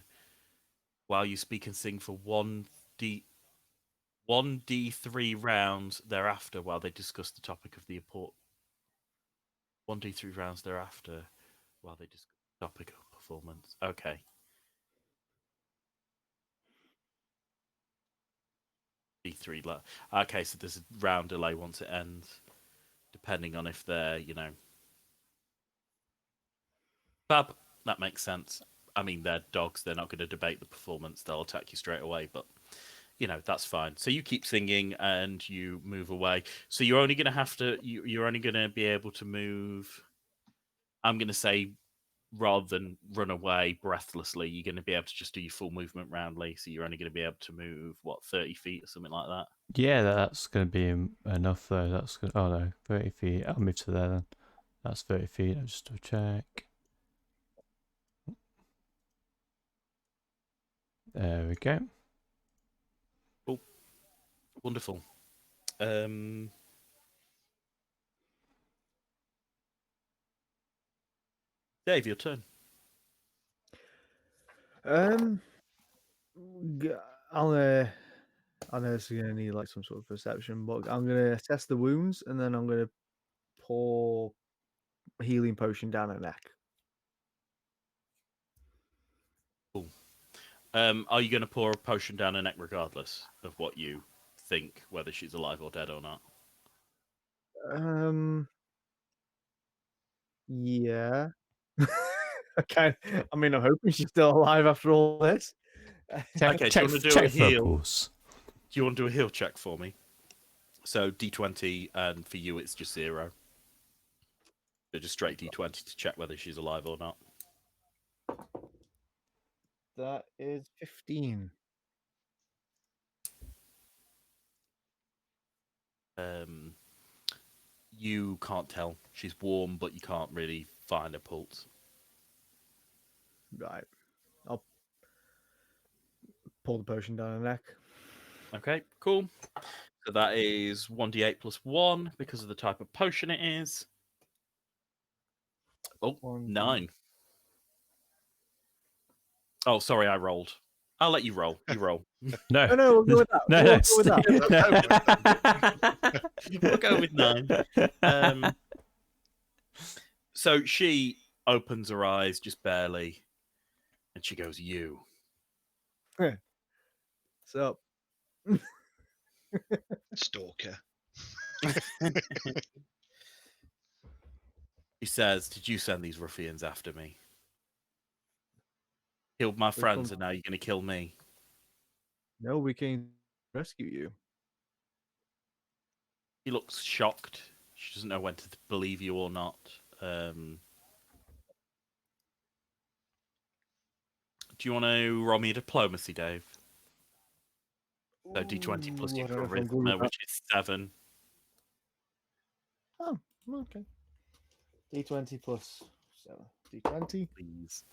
while you speak and sing for 1d3 rounds thereafter, while they discuss the topic of the import. 1d3 rounds thereafter, while they discuss the topic of performance. Okay. D3. Okay, so there's a round delay once it ends, depending on if they're, Fab, that makes sense. I mean, they're dogs. They're not going to debate the performance. They'll attack you straight away, but, that's fine. So you keep singing and you move away. So you're only going to have to, you're only going to be able to move, I'm going to say, rather than run away breathlessly, you're going to be able to just do your full movement roundly. So you're only going to be able to move, 30 feet or something like that? Yeah, that's going to be enough though. That's good. Oh no, 30 feet. I'll move to there then. That's 30 feet. I'll just check. There we go. Oh, wonderful. Dave, your turn. I know this is gonna need like some sort of perception, but I'm gonna assess the wounds and then I'm gonna pour a healing potion down her neck. Cool. Are you going to pour a potion down her neck regardless of what you think, whether she's alive or dead or not? Yeah. Okay. I mean, I'm hoping she's still alive after all this. Check, Okay, check, do you want to do check a for a heal? pulse. Do you want to do a heal check for me? So D20, and for you it's just 0. So just straight D20 to check whether she's alive or not. That is 15. You can't tell. She's warm, but you can't really find a pulse. Right. I'll pour the potion down her neck. Okay, cool. So that is 1d8 plus 1 because of the type of potion it is. Oh, 9. Oh, sorry, I rolled. I'll let you roll. You roll. No, No, we'll go with that. No, We'll no, go with that. We'll go with 9. So she opens her eyes just barely, and she goes, "You." So, Stalker. She says, "Did you send these ruffians after me? Killed my Which friends, one? and now you're going to kill me." no, we can rescue you. She looks shocked. She doesn't know when to believe you or not. Do you want to roll me a diplomacy, Dave? So D20 plus Ooh, your I don't know if I'm good charisma, with which is 7. that. Oh, okay. D20 plus 7. D20. Please.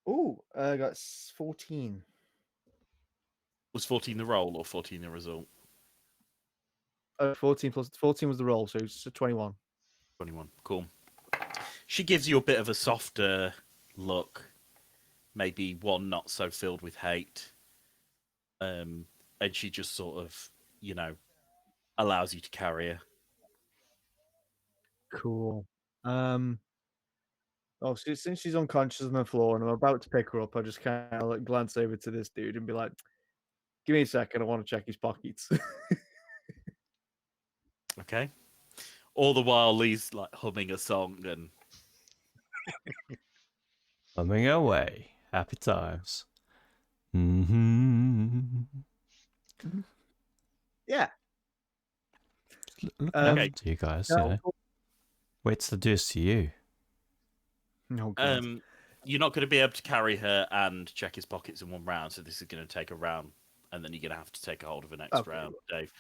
Ooh, I got 14. Was 14 the roll or 14 the result? 14 plus 14 was the roll, so it's 21. 21. Cool. She gives you a bit of a softer look, maybe one not so filled with hate. And she just sort of, allows you to carry her. Cool. Oh, since she's unconscious on the floor and I'm about to pick her up, I just kind of like glance over to this dude and be like, "Give me a second, I want to check his pockets." Okay. All the while, Lee's like humming a song and Humming away. Happy times. Mm-hmm. Yeah. Look Um, after you guys, Yeah, you know. Wait till I do this to you. Oh god. You're not going to be able to carry her and check his pockets in one round, so this is going to take a round, and then you're going to have to take a hold of the next Okay. round, Dave.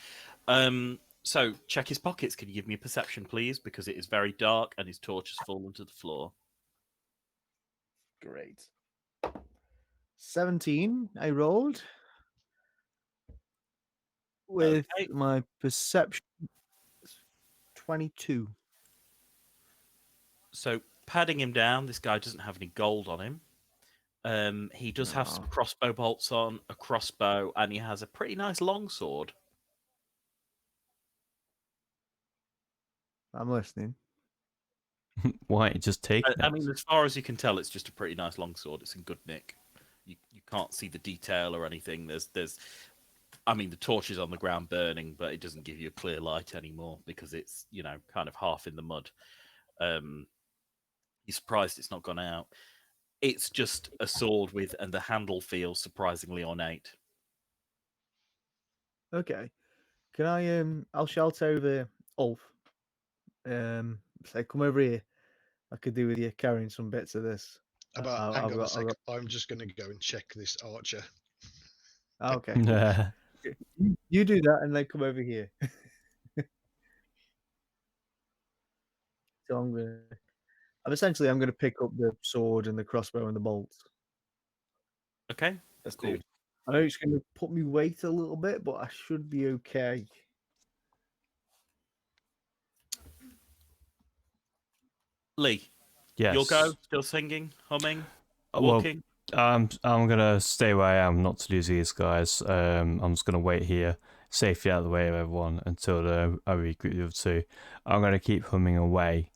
So check his pockets. Can you give me a perception, please? Because it is very dark and his torch has fallen to the floor. Great. 17 I rolled. With Okay. my perception 22. So padding him down, this guy doesn't have any gold on him. He does have some Aw. crossbow bolts on, a crossbow, and he has a pretty nice longsword. I'm listening. Why don't you just take it? I mean, as far as you can tell, it's just a pretty nice longsword. It's in good nick. You can't see the detail or anything. I mean, the torch is on the ground burning, but it doesn't give you a clear light anymore because it's, kind of half in the mud. You're surprised it's not gone out. It's just a sword and the handle feels surprisingly ornate. Okay. Can I I'll shout over Ulf. Say, come over here. I could do with you carrying some bits of this. About I've hang on a got- sec. I'm just going to go and check this archer. Okay. You do that and then come over here. So I'm gonna pick up the sword and the crossbow and the bolts. Okay, Let's cool. do. I know it's gonna put me weight a little bit, but I should be okay. Lee, Yes. you'll go, still singing, humming, Well, walking? I'm gonna stay where I am, not to lose these guys. I'm just gonna wait here, safely out of the way of everyone until I regroup the other two. I'm gonna keep humming away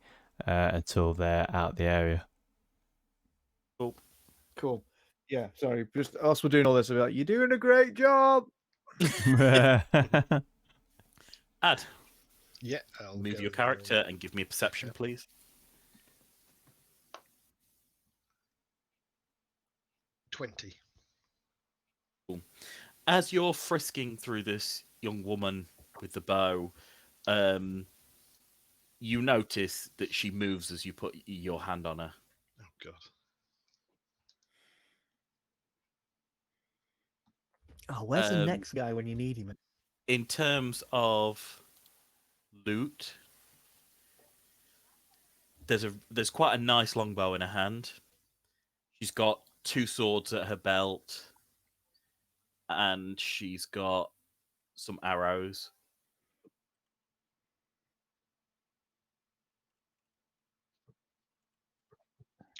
until they're out of the area. Cool. Yeah, sorry. Just us were doing all this. I'd be like, you're doing a great job. Ad, Yeah, I'll move go, your character and give me a perception, please. 20. As you're frisking through this young woman with the bow, you notice that she moves as you put your hand on her. Oh god. Oh, where's the next guy when you need him? In terms of loot, there's quite a nice longbow in her hand. She's got 2 swords at her belt, and she's got some arrows.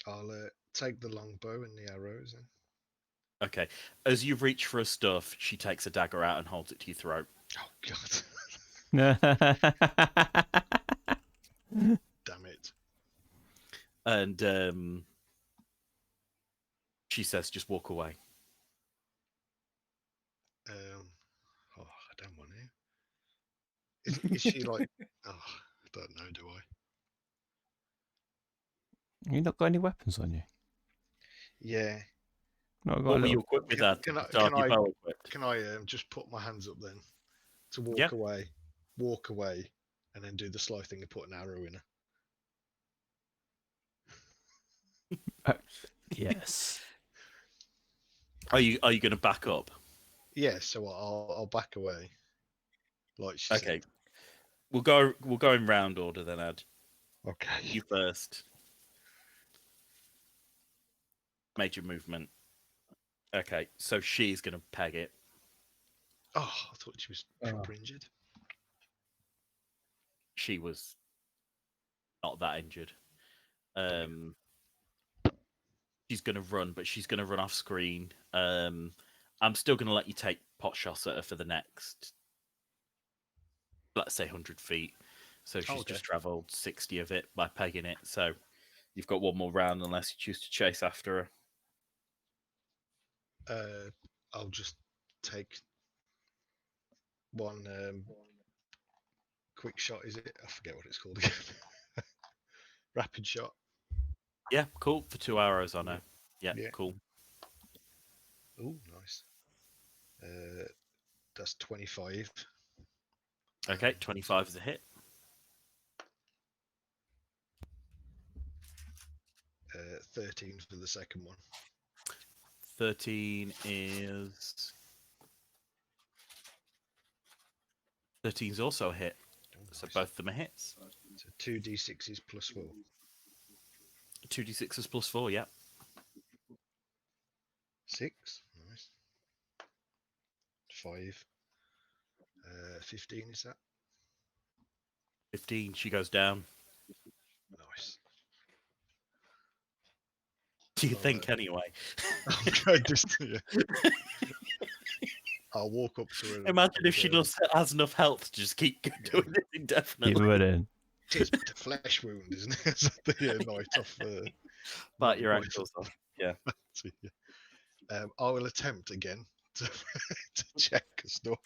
I'll take the longbow and the arrows. And... Okay. As you reach for her stuff, she takes a dagger out and holds it to your throat. Oh god. Damn it. And she says, just walk away. Oh, I don't want to. Is she like? Oh, I don't know. Do I? You not got any weapons on you? Yeah. Not got What a were you little... equipped with that? Can I just put my hands up then to walk away, and then do the sly thing and put an arrow in her? Yes. Are you going to back up? Yeah. So I'll back away. Like she Okay. said. We'll go in round order then, Ad. Okay. You first. Major movement. Okay, so she's going to peg it. Oh, I thought she was proper injured. She was not that injured. She's going to run, but she's going to run off screen. I'm still going to let you take pot shots at her for the next, let's say, 100 feet. So she's just travelled 60 of it by pegging it. So you've got one more round unless you choose to chase after her. I'll just take one quick shot. Is it? I forget what it's called again. Rapid shot. Yeah, cool. For 2 arrows on her. Yeah, cool. Oh, nice. That's 25. Okay, 25 is a hit. 13 for the second one. 13 is... 13 is also a hit. Oh, So nice. both of them are hits. So 2d6s plus 4. 2d6s plus 4, yeah. 6. Nice. 5. 15 is that? 15, she goes down. Nice. Do you I'll, think, anyway? I'll try just yeah. I'll walk up to her. Imagine if she has enough health to just keep doing it Keep indefinitely. running. It's a flesh wound, isn't it? It's the night off. Bite your night ankles off. Yeah. I will attempt again to, to check stuff.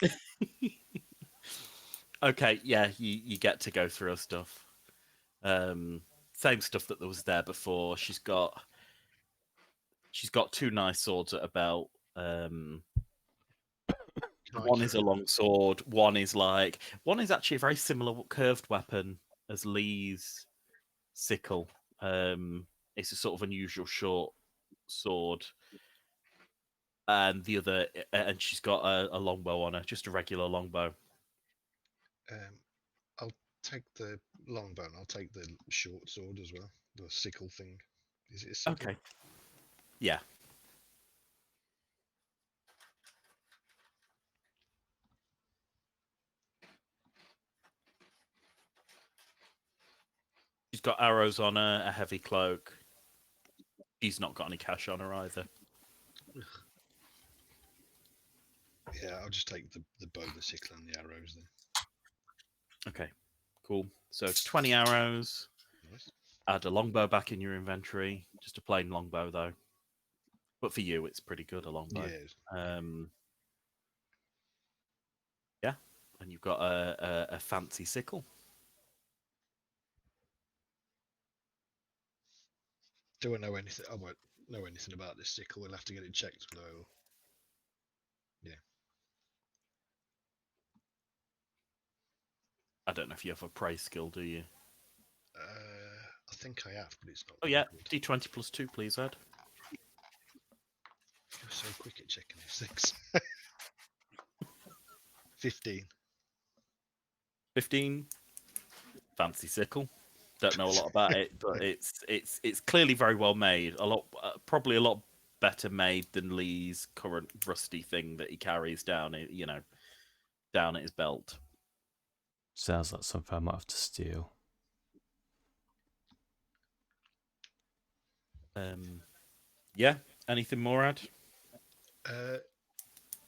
Okay, yeah, you get to go through her stuff. Same stuff that was there before. She's got 2 nice swords at her belt. One is a long sword. One is actually a very similar curved weapon as Lee's sickle. It's a sort of unusual short sword. And the other, and she's got a longbow on her, just a regular longbow. I'll take the longbow and I'll take the short sword as well. The sickle thing. Is it a sickle? Okay. Yeah. She's got arrows on her, a heavy cloak. She's not got any cash on her either. Yeah, I'll just take the bow, the sickle, and the arrows then. Okay, cool. So 20 arrows. Nice. Add a longbow back in your inventory. Just a plain longbow, though. But for you, it's pretty good, a longbow. Yeah. Yeah, and you've got a fancy sickle. Do I know anything? I won't know anything about this sickle. We'll have to get it checked though. Yeah. I don't know if you have a praise skill, do you? I think I have, but it's not. Oh yeah, D20 plus 2, please, Ed. You're so quick at checking these things. 15. 15. Fancy sickle. Don't know a lot about it, but it's clearly very well made. Probably a lot better made than Lee's current rusty thing that he carries down down at his belt. Sounds like something I might have to steal. Yeah. Anything more, Ed?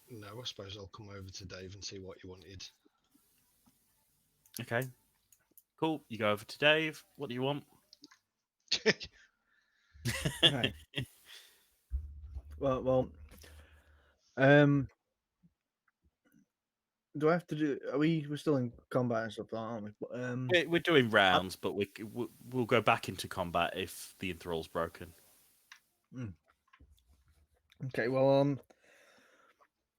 No, I suppose I'll come over to Dave and see what you wanted. Okay. Cool. You go over to Dave. What do you want? Right. Well, do I have to do? We're still in combat and stuff, aren't we? But, We're doing rounds, but we'll go back into combat if the enthrall's broken. Okay, well,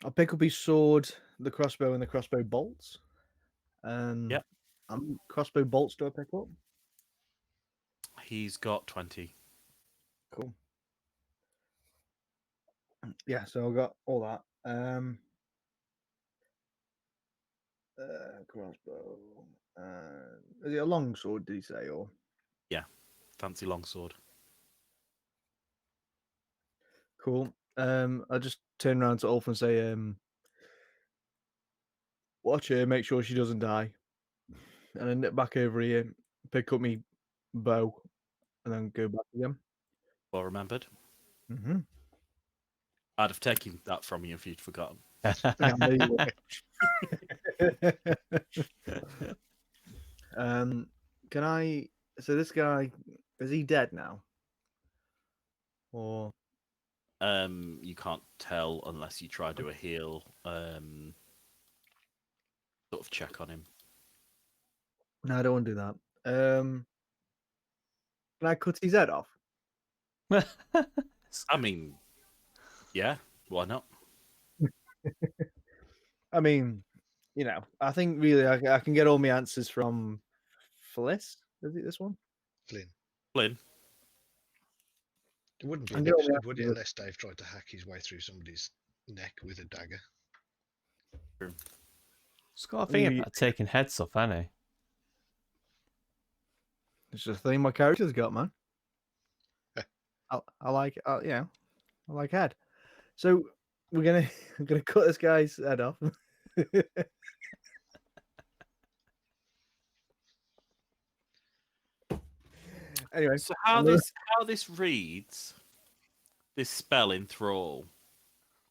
I'll pick up his sword, the crossbow, and the crossbow bolts. Yep. Crossbow bolts do I pick up? He's got 20. Cool. Yeah, so I've got all that. Crossbow. Is it a long sword, did he say, or? Yeah, fancy longsword. Cool. I'll just turn around to Ulf and say, watch her, make sure she doesn't die. And then nip back over here, pick up me bow, and then go back again. Well remembered. Mm-hmm. I'd have taken that from you if you'd forgotten. Can I? So this guy, is he dead now? Or You can't tell unless you try to do a heal sort of check on him. no, I don't want to do that. Can I cut his head off? I mean, yeah, why not? I mean, I think really I can get all my answers from Fliss. Is it this one? Flynn. Flynn. It wouldn't be And an the only episode, would it? after- Unless Dave tried to hack his way through somebody's neck with a dagger. It's got a I mean, thing about taking heads off, hasn't he? It's just the thing my character's got, man. I like, I like head. So we're gonna cut this guy's head off. Anyway, So how this reads, this spell enthrall,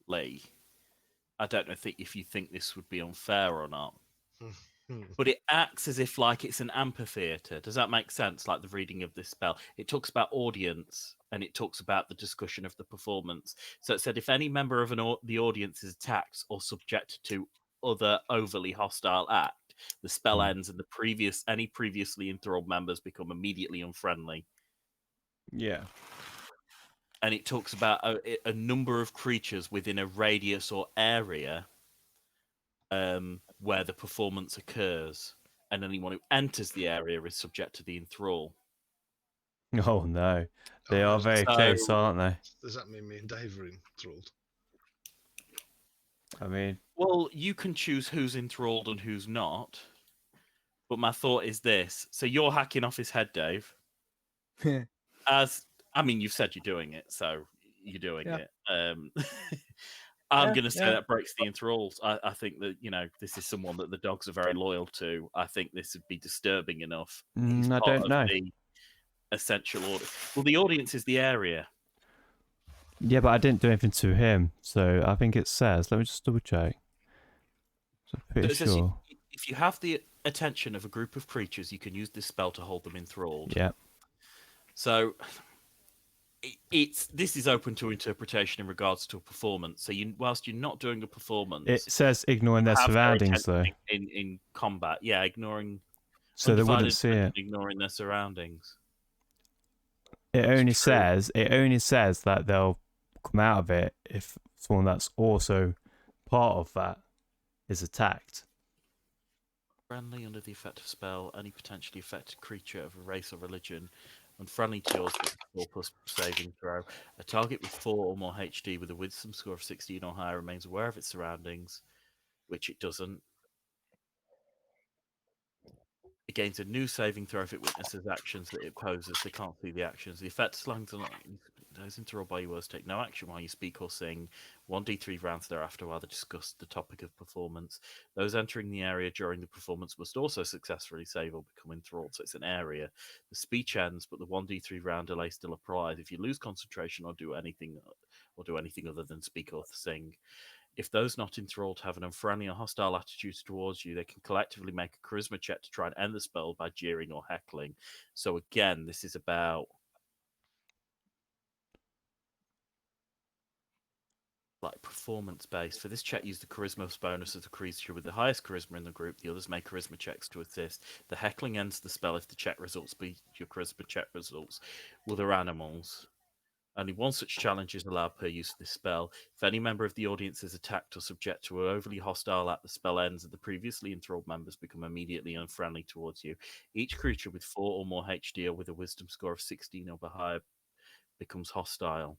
Lee. I don't know if you think this would be unfair or not, but it acts as if like it's an amphitheater. Does that make sense? Like the reading of this spell, it talks about audience and it talks about the discussion of the performance. So it said if any member of the audience is attacked or subjected to other overly hostile act, the spell ends and any previously enthralled members become immediately unfriendly. Yeah. And it talks about a number of creatures within a radius or area where the performance occurs, and anyone who enters the area is subject to the enthrall. Oh no, they are very close, aren't they? Does that mean me and Dave are enthralled? I mean, well, you can choose who's enthralled and who's not. But my thought is this: so you're hacking off his head, Dave. You've said you're doing it, so you're doing it. I'm going to say that breaks the enthralls. I think that, this is someone that the dogs are very loyal to. I think this would be disturbing enough. He's I part don't know. of the essential order. Well, the audience is the area. Yeah, but I didn't do anything to him, so I think it says. Let me just double check. So I'm pretty sure. If you have the attention of a group of creatures, you can use this spell to hold them enthralled. Yeah. So this is open to interpretation in regards to a performance. So whilst you're not doing a performance, It says ignoring their surroundings though. In combat, ignoring. So they wouldn't see it. Ignoring their surroundings. It only says that they'll come out of it if someone that's also part of that is attacked. Friendly under the effect of spell, any potentially affected creature of a race or religion, unfriendly to yours with a 4+ saving throw. A target with 4 or more HD with a wisdom score of 16 or higher remains aware of its surroundings, which it doesn't. It gains a new saving throw if it witnesses actions that it poses. They can't see the actions. The effect slings on those enthralled by your words take no action while you speak or sing. 1d3 rounds thereafter while they discuss the topic of performance. Those entering the area during the performance must also successfully save or become enthralled. So it's an area. The speech ends, but the 1d3 round delay still applies. If you lose concentration or do anything other than speak or sing. If those not enthralled have an unfriendly or hostile attitude towards you, they can collectively make a charisma check to try and end the spell by jeering or heckling. So again, this is about like performance based. For this check, use the charisma bonus of the creature with the highest charisma in the group. The others make charisma checks to assist. The heckling ends the spell if the check results beat your charisma check results with other animals. Only one such challenge is allowed per use of this spell. If any member of the audience is attacked or subject to an overly hostile act, the spell ends and the previously enthralled members become immediately unfriendly towards you. Each creature with 4 or more HD or with a wisdom score of 16 or higher becomes hostile.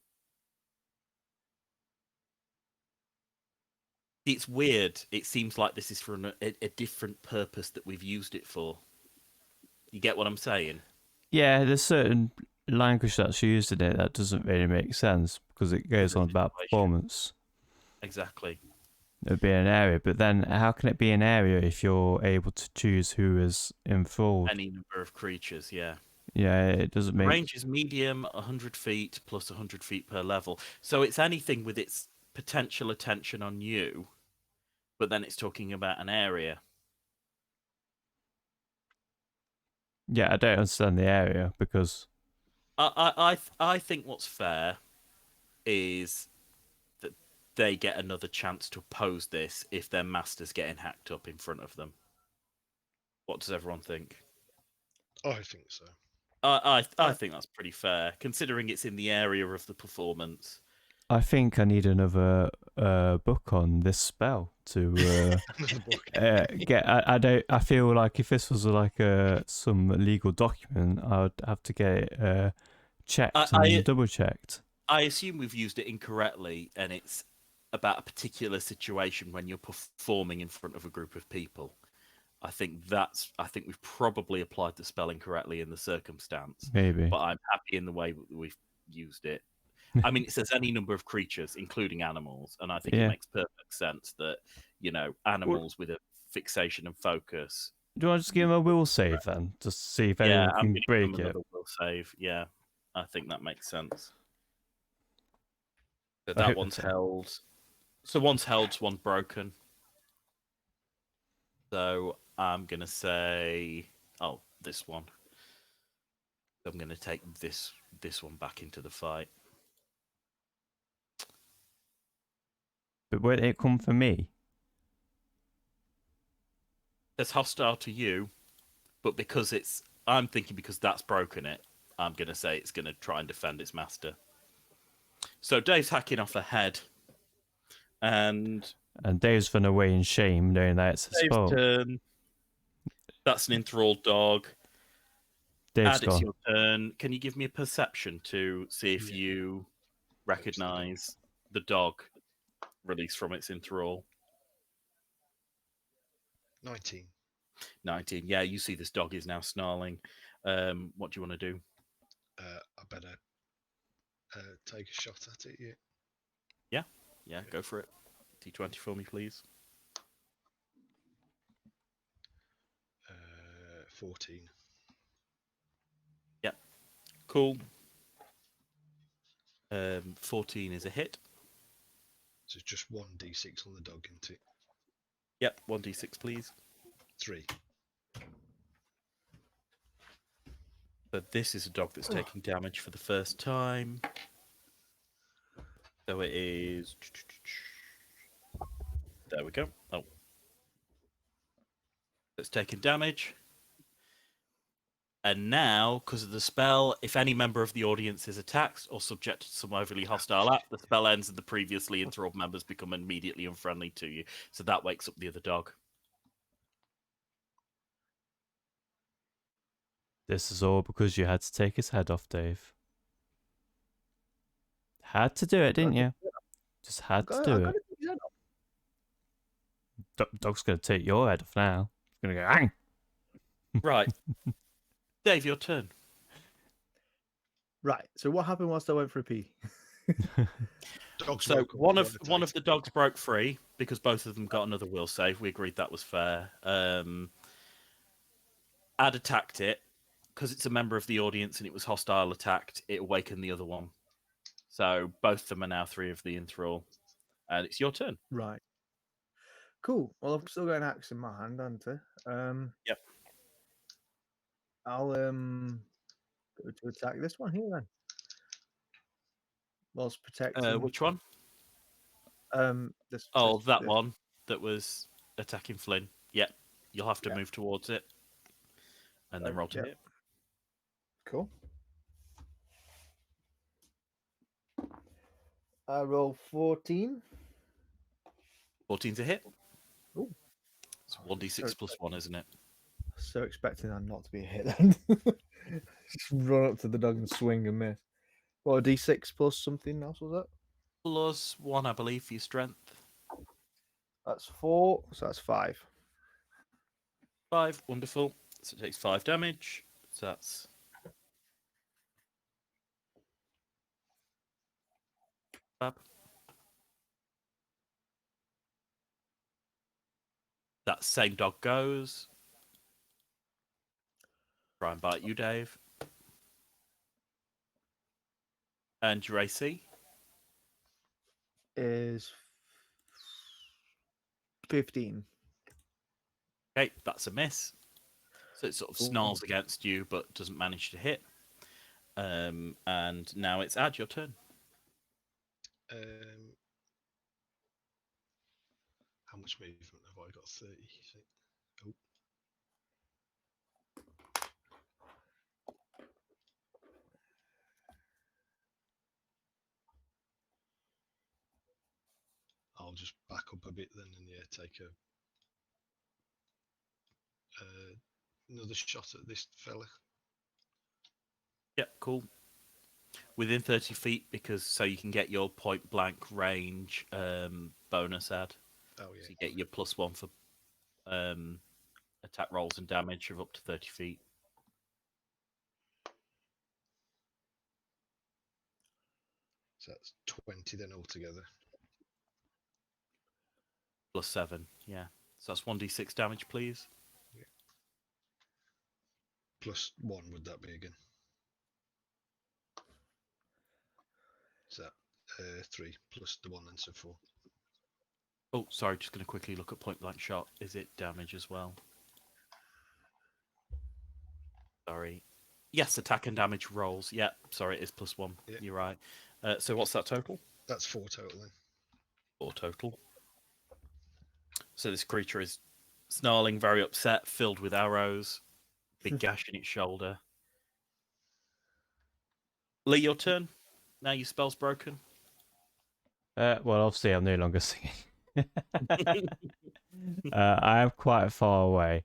It's weird. It seems like this is for a different purpose that we've used it for. You get what I'm saying? Yeah, there's certain language that's used in it that doesn't really make sense because it goes on about performance. Exactly. It would be an area, but then how can it be an area if you're able to choose who is enthralled? Any number of creatures, yeah. Yeah, it doesn't make... Range is medium, 100 feet plus 100 feet per level. So it's anything with its potential attention on you, but then it's talking about an area. Yeah, I don't understand the area because... I think what's fair is that they get another chance to oppose this if their master's getting hacked up in front of them. What does everyone think? I think so. I think that's pretty fair, considering it's in the area of the performance. I think I need another book on this spell to get. I feel like if this was like some legal document, I'd have to get it checked and double checked. I assume we've used it incorrectly, and it's about a particular situation when you're performing in front of a group of people. I think we've probably applied the spell incorrectly in the circumstance, Maybe. but I'm happy in the way that we've used it. I mean, it says any number of creatures, including animals, and I think it Yeah. makes perfect sense that animals with a fixation and focus. Do I just give him a will save then? Just to see if Yeah, anyone I'm can going to give break them it. another will save. Yeah, I think that makes sense. So I that hope one's that's it. held. So one's held, one's broken. So I'm going to say, this one. I'm going to take this one back into the fight. But won't it come for me? It's hostile to you, but I'm thinking because that's broken it, I'm going to say it's going to try and defend its master. So Dave's hacking off a head, and Dave's run away in shame, knowing that it's his Dave's fault. turn. That's an enthralled dog. Dave's It's gone. your turn. Can you give me a perception to see if Yeah. you recognize the dog released from its enthrall? 19. 19. Yeah, you see this dog is now snarling. What do you want to do? I better take a shot at it. Yeah, go for it. D20 for me, please. 14. Cool. 14 is a hit. So it's just 1d6 on the dog, isn't it? Yep, 1d6, please. 3. But this is a dog that's taking damage for the first time. So it is. There we go. Oh. It's taking damage. And now, because of the spell, if any member of the audience is attacked or subjected to some overly hostile act, the spell ends and the previously enthralled members become immediately unfriendly to you. So that wakes up the other dog. This is all because you had to take his head off, Dave. Had to do it, didn't you? Just had to do it. Dog's going to take your head off now. It's going to go, Ang! Right. Dave, your turn. Right. So what happened whilst I went for a pee? Dogs So woke up, one of attacked. the dogs broke free because both of them got another will save. We agreed that was fair. Ad attacked it because it's a member of the audience and it was hostile attacked. It awakened the other one. So both of them are now 3 of the enthrall, and it's your turn. Right. Cool. Well, I've still got an axe in my hand, haven't I? Yep. I'll go to attack this one here then. Whilst protecting. Which one? This. Oh, that this. one that was attacking Flynn. Yep. You'll have to move towards it, and then roll to hit. Cool. I roll 14. 14's a hit. Ooh. It's 1d6 plus 1, isn't it? So expecting that not to be a hit then. Just run up to the dog and swing and miss. What, a d6 plus something else was that? Plus 1, I believe, for your strength. That's 4, so that's 5. 5, wonderful. So it takes 5 damage. So that's... Fab. That same dog goes. Try and bite you, Dave. And your AC? Is 15. Okay, that's a miss. So it sort of snarls against you, but doesn't manage to hit. And now it's Ad, your turn. How much movement have I got? 30. Oh. I'll just back up a bit then, and take another shot at this fella. Yep, cool. Within 30 feet, because so you can get your point blank range bonus add. Oh So yeah. you get your +1 for attack rolls and damage of up to 30 feet. So that's 20 then altogether. +7, yeah. So that's 1d6 damage, please. +1 would that be again? Is that 3 plus the 1 then, so 4. Oh, sorry, just going to quickly look at point blank shot. Is it damage as well? Sorry. Yes, attack and damage rolls. Yeah, sorry, it is +1. Yeah. You're right. So what's that total? That's 4 total then. 4 total. So this creature is snarling, very upset, filled with arrows, big gash in its shoulder. Lee, your turn. Now your spell's broken. Well, obviously, I'm no longer singing. I am quite far away.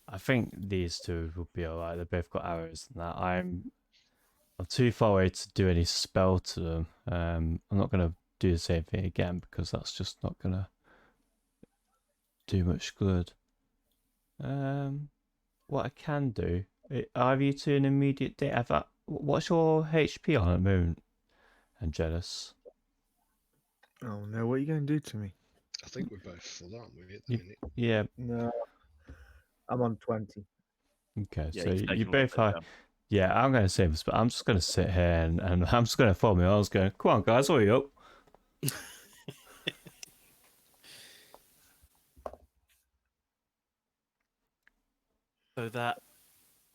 I think these two will be alright. They've both got arrows and that. I'm too far away to do any spell to them. I'm not gonna do the same thing again because that's just not gonna do much good. What I can do, are you two an immediate date? What's your HP on at the moment, Angelus? Oh no, what are you going to do to me? I think we're both full, aren't we, at the minute? Yeah. No, I'm on 20. Okay, Yeah, so you've you taken a little both bit have. down. Yeah, I'm going to say this, but I'm just going to sit here and I'm just going to follow me. I was going, come on, guys, hurry up. So that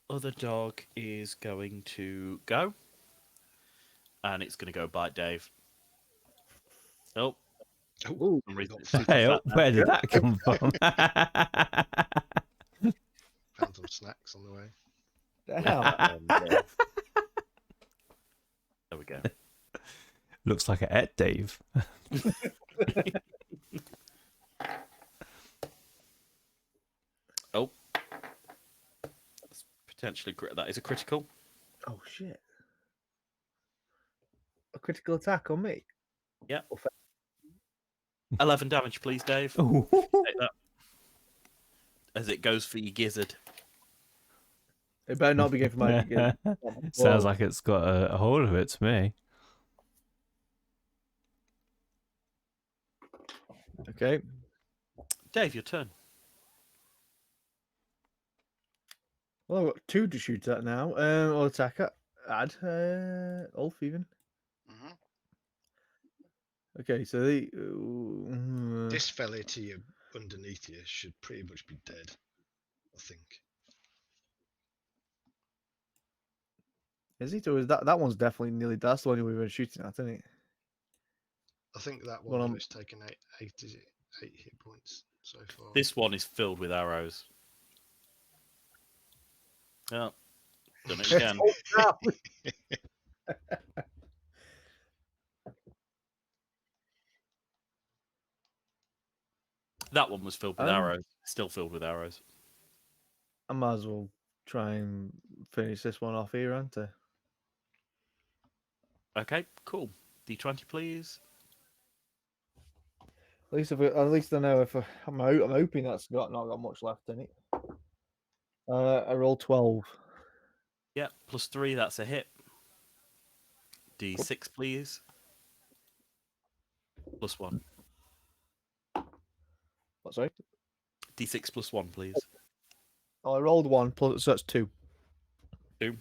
other dog is going to go. And it's going to go bite Dave. Oh, Oh, Ooh, for some reason got it's fat. super Hey, fat now. where did that come from? Found some snacks on the way. damn. There we go. Looks like a et Dave. Oh. That's potentially that is a critical. Oh shit! A critical attack on me. Yeah. 11 damage, please, Dave. Ooh. Take that. As it goes for your gizzard. It better not be going for my. Sounds Whoa. like it's got a hold of it to me. Okay. Dave, your turn. Well, I've got 2 to shoot at now. Or attack at. Add. Ulf even. Mhm. Okay, so the. This fella to you underneath you should pretty much be dead, I think. Is it, or is that one's definitely nearly? That's the one we've been shooting at, isn't it? I think that Well, one has taken eight is it 8 hit points so far. This one is filled with arrows. Oh, done it again. That one was filled with arrows. Still filled with arrows. I might as well try and finish this one off here, aren't I? Okay, cool. D20, please. At least I know if I'm hoping that's not got much left in it. I rolled 12. Yeah, +3, that's a hit. D6, please. +1. What, sorry? D6 +1, please. Oh, I rolled 1 plus, so that's 2. 2.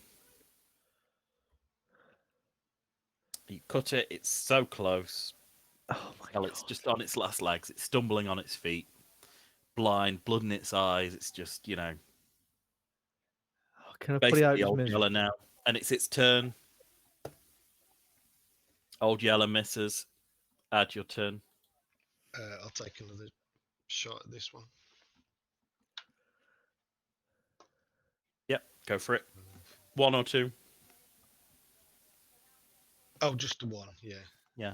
You cut it. It's so close. Oh my Hell, god! it's just on its last legs. It's stumbling on its feet. Blind, blood in its eyes. It's just, Oh, can I put it out basically its Old misery? Yeller now. And it's its turn. Old Yeller misses. Add your turn. I'll take another shot at this one. Yep, go for it. 1 or 2. Oh, just the one, yeah. Yeah.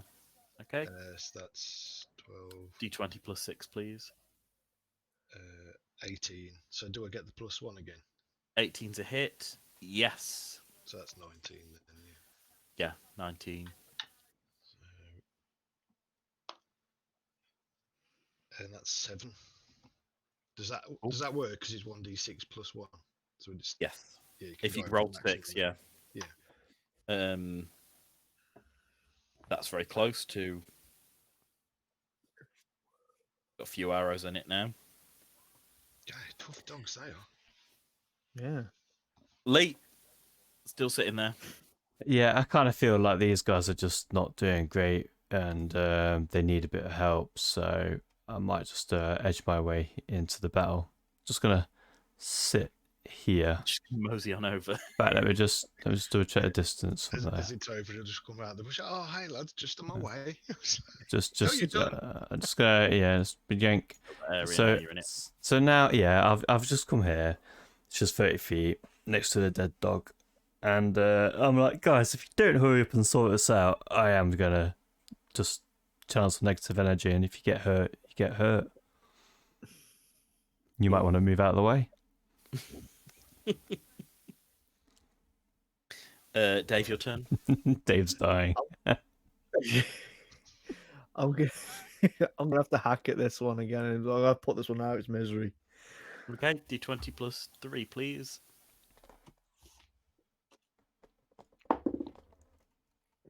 Okay. So that's 12, D20 +6, please. 18. So do I get the +1 again? 18's a hit. Yes. So that's 19 then, yeah. Yeah, 19. And that's 7. Does that work? Because it's 1d6 plus 1. So it's Yes. yeah. You can If go you over roll the maximum. 6, yeah. Yeah. That's very close to. Got a few arrows in it now. Yeah, tough dogs they are. Yeah. Lee, still sitting there. Yeah, I kind of feel like these guys are just not doing great, and they need a bit of help. So I might just edge my way into the battle. Just gonna sit here. Just mosey on over. In fact, let me just do a check of distance from there. As it's over, he'll just come out of the bush. Oh, hey lads, just on my way. Just you're done. I'm just gonna just yank. Area So now you're in it. so now I've just come here. It's just 30 feet next to the dead dog, and I'm like, guys, if you don't hurry up and sort this out, I am gonna just channel some negative energy, and if you get hurt, you get hurt. You might want to move out of the way. Dave, your turn. Dave's dying. I'm gonna I'm gonna have to hack at this one again. And I'll put this one out. It's misery. Okay, d20 plus 3, please.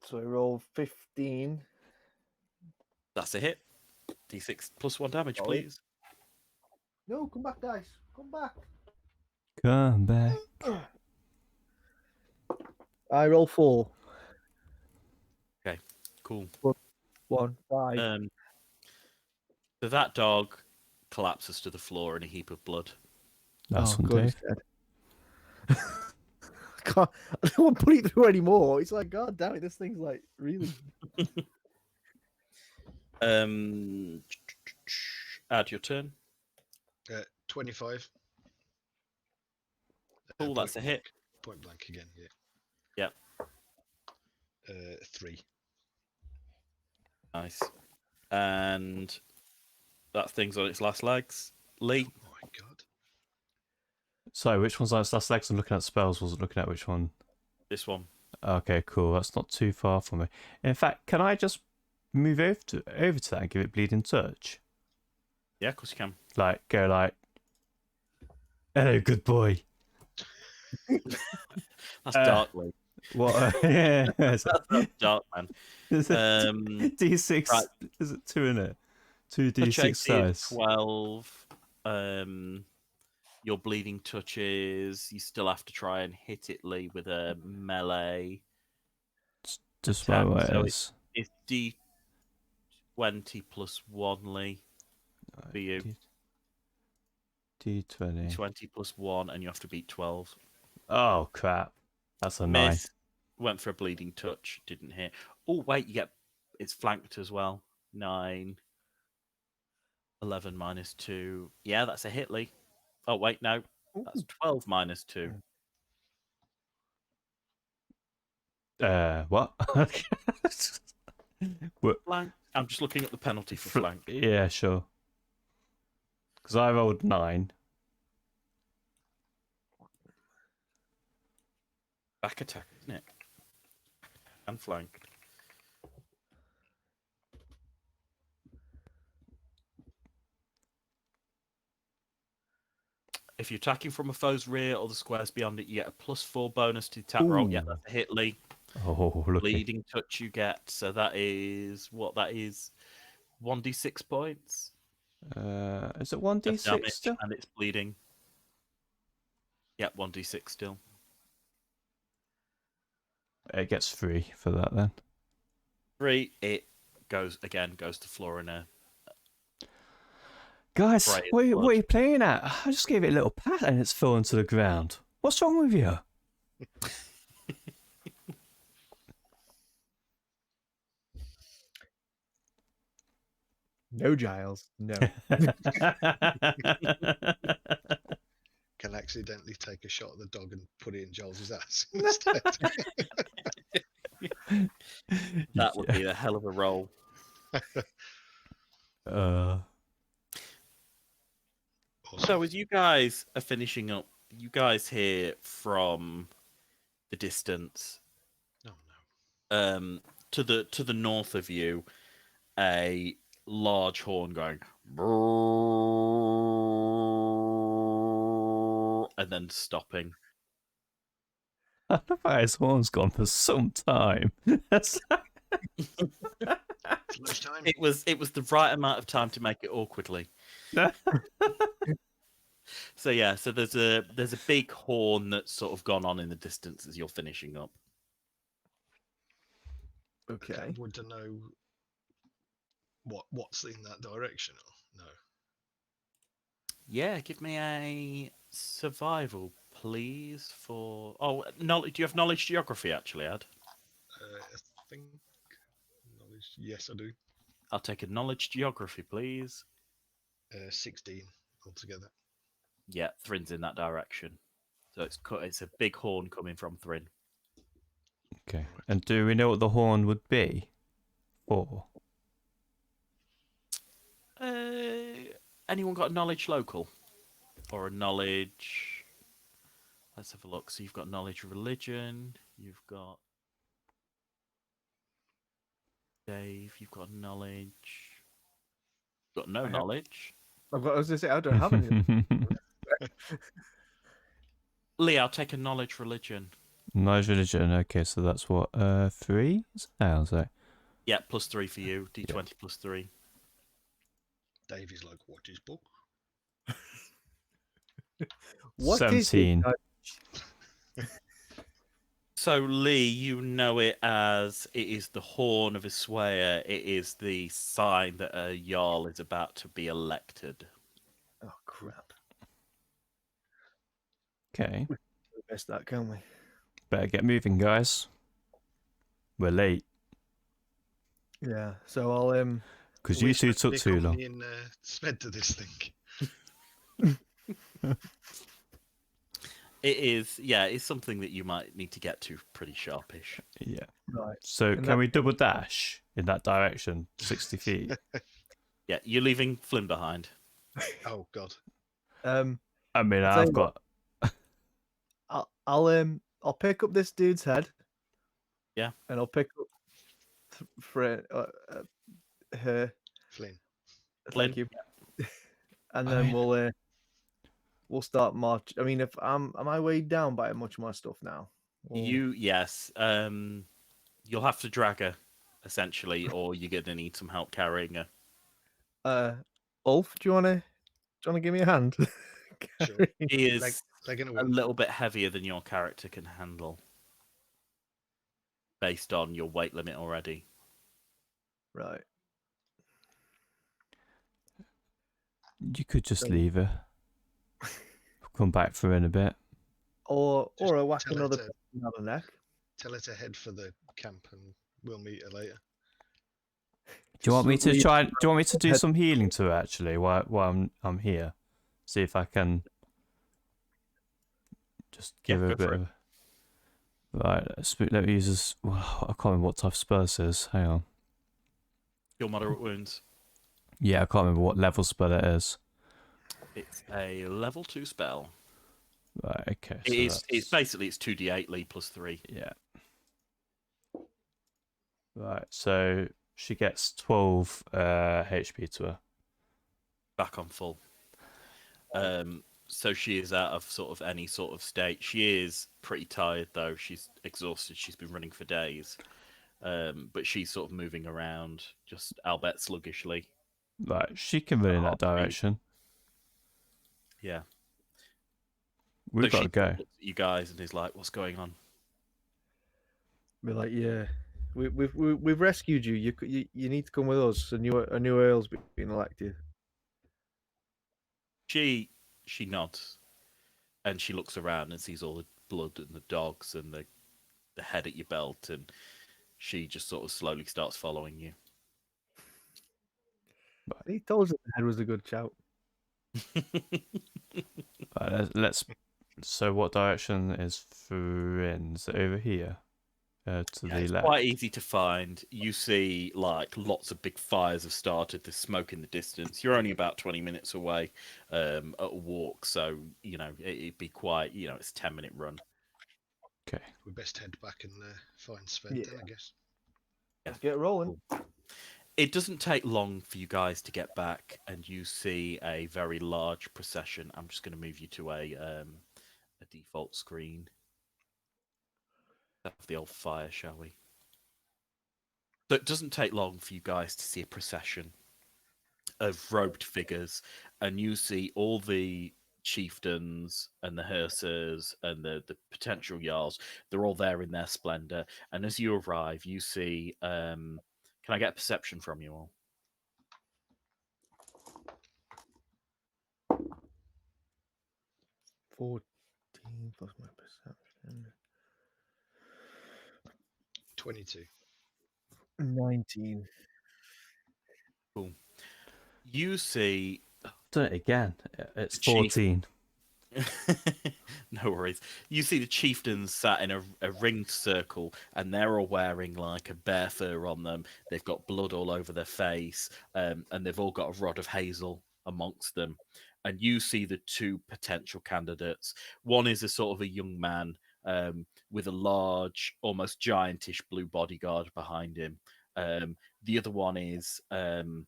So I roll 15. That's a hit. D6 plus 1 damage, Solid. please. No, come back, dice. Come back. Come back. I roll 4. Okay, cool. 1, 5. So that dog collapses to the floor in a heap of blood. That's one, God, Dave. he's dead. I don't want to put it through anymore. It's like, God damn it, this thing's like really. Add your turn. 25. Cool, that's a hit. Point blank again. Yeah. Yep. 3. Nice. And that thing's on its last legs. Lee. Oh my god. So which one's last legs? I'm looking at spells. Wasn't looking at which one. This one. Okay, cool. That's not too far from me. In fact, can I just move over to that and give it bleeding touch? Yeah, of course you can. Like, go like, hello, good boy. That's dark, Lee. What? Yeah, That's dark, man. is it D6? right. Is it 2 in it? 2 Touch D6 is dice. 12. Your bleeding touches. You still have to try and hit it, Lee, with a melee. Just my attack. So words. It's D20 plus 1, Lee, for you. D20. 20 plus 1, and you have to beat 12. Oh crap! That's a 9. Miss. Went for a bleeding touch. Didn't hit. Oh, wait. It's flanked as well. 9. 11 minus 2. Yeah, that's a hit, Lee. Oh, wait, no. That's 12 minus 2. What? What? Flank. I'm just looking at the penalty for flank. Yeah, sure. Because I rolled 9. Back attack, isn't it? And flank. If you're attacking from a foe's rear or the squares beyond it, you get a +4 bonus to the attack roll. Yeah, that's a hit, Lee. Oh, look. Bleeding touch you get. So that is what that is. 1d6 points. Is it of 1d6 damage, still? and it's bleeding. Yep, 1d6 still. It gets 3 for that then. 3. It goes to floor in a. Guys, Bright what blood. are you playing at? I just gave it a little pat and it's fallen to the ground. What's wrong with you? No, Giles. No. Can accidentally take a shot at the dog and put it in Giles' ass instead. That would be a hell of a roll. So as you guys are finishing up, you guys hear from the distance. No. To the north of you, a large horn going and then stopping. I love how his horn's gone for some time. It's lunchtime. It was the right amount of time to make it awkwardly. So yeah, so there's a big horn that's sort of gone on in the distance as you're finishing up. Okay. I want to know what's in that direction. Or no. Yeah, give me a survival, please. For knowledge. Do you have knowledge geography? Actually, Ad. I think knowledge. Yes, I do. I'll take a knowledge geography, please. 16 altogether. Yeah, Thrin's in that direction. So it's a big horn coming from Thrin. Okay. And do we know what the horn would be for? Anyone got a knowledge local? Or a knowledge... Let's have a look. So you've got knowledge religion. You've got... Dave, you've got knowledge... You've got no knowledge. I was going to say, I don't have any. Lee, I'll take a knowledge religion. Knowledge religion. Okay, so that's what, 3? How's that? Yeah, +3 for you. D20 +3. Dave is like, what is book? What is 17. So, Lee, you know it as it is the horn of a swayer. It is the sign that a Jarl is about to be elected. Oh, crap. Okay. We missed that, can't we? Better get moving, guys. We're late. Yeah, so I'll... Because you two took too long. In sped to this thing. It is, yeah, it's something that you might need to get to pretty sharpish. Yeah. Right. So And can we double dash in that direction, 60 feet? Yeah, you're leaving Flynn behind. Oh God. I mean, I'll tell I've you got... I'll pick up this dude's head. Yeah. And I'll pick up her. Flynn. Flynn. Thank you. And then we'll start march. I mean, if am I weighed down by much of my stuff now? Or... Yes. You'll have to drag her, essentially, or you're gonna need some help carrying her. Ulf, do you wanna give me a hand? Sure. He is They're gonna a win. little bit heavier than your character can handle, based on your weight limit already. Right. You could just leave her. Come back for in a bit. Or Just I whack tell her another to- person on the neck. Tell her to head for the camp, and we'll meet her later. Do you want me to Just try? Do you want me to do head- some healing to her actually while I'm here? See if I can just give her a go bit for of. Right, let me use this. Well, I can't remember what type of spell this is. Hang on. Your moderate wounds. Yeah, I can't remember what level spell it is. It's a level 2 spell. Right, okay. So It's that's- basically it's 2d8 Lee +3. Yeah. Right, so she gets 12 HP to her. Back on full. So she is out of sort of any sort of state. She is pretty tired though. She's exhausted. She's been running for days. But she's sort of moving around, just albeit sluggishly. Right, she can run in that direction. Yeah. We've So got to she go. looks at you guys and is like, "What's going on?" Be like, yeah, we've rescued you. You need to come with us. A new Earl's been elected. She nods, and she looks around and sees all the blood and the dogs and the head at your belt, and she just sort of slowly starts following you. He told us that the head was a good shout. Right, let's. So, what direction is Thrin? Is it over here? To Yeah, the it's left. quite easy to find. You see, like, lots of big fires have started. There's smoke in the distance. You're only about 20 minutes away at a walk, so, you know, it'd be quite, you know, it's a 10-minute run. Okay. We best head back and find Sven Yeah. then, I guess. Let's get rolling. It doesn't take long for you guys to get back, and you see a very large procession. I'm just going to move you to a default screen of the old fire, shall we? So it doesn't take long for you guys to see a procession of robed figures, and you see all the chieftains and the hearsers and the potential jarls. They're all there in their splendor, and as you arrive, you see. Can I get a perception from you all? 14 plus my perception. 22. 19. Cool. You see Done it again. It's The chief- 14. no worries. You see the chieftains sat in a ringed circle, and they're all wearing like a bear fur on them. They've got blood all over their face, and they've all got a rod of hazel amongst them. And you see the two potential candidates. One is a sort of a young man with a large, almost giantish blue bodyguard behind him. The other one is an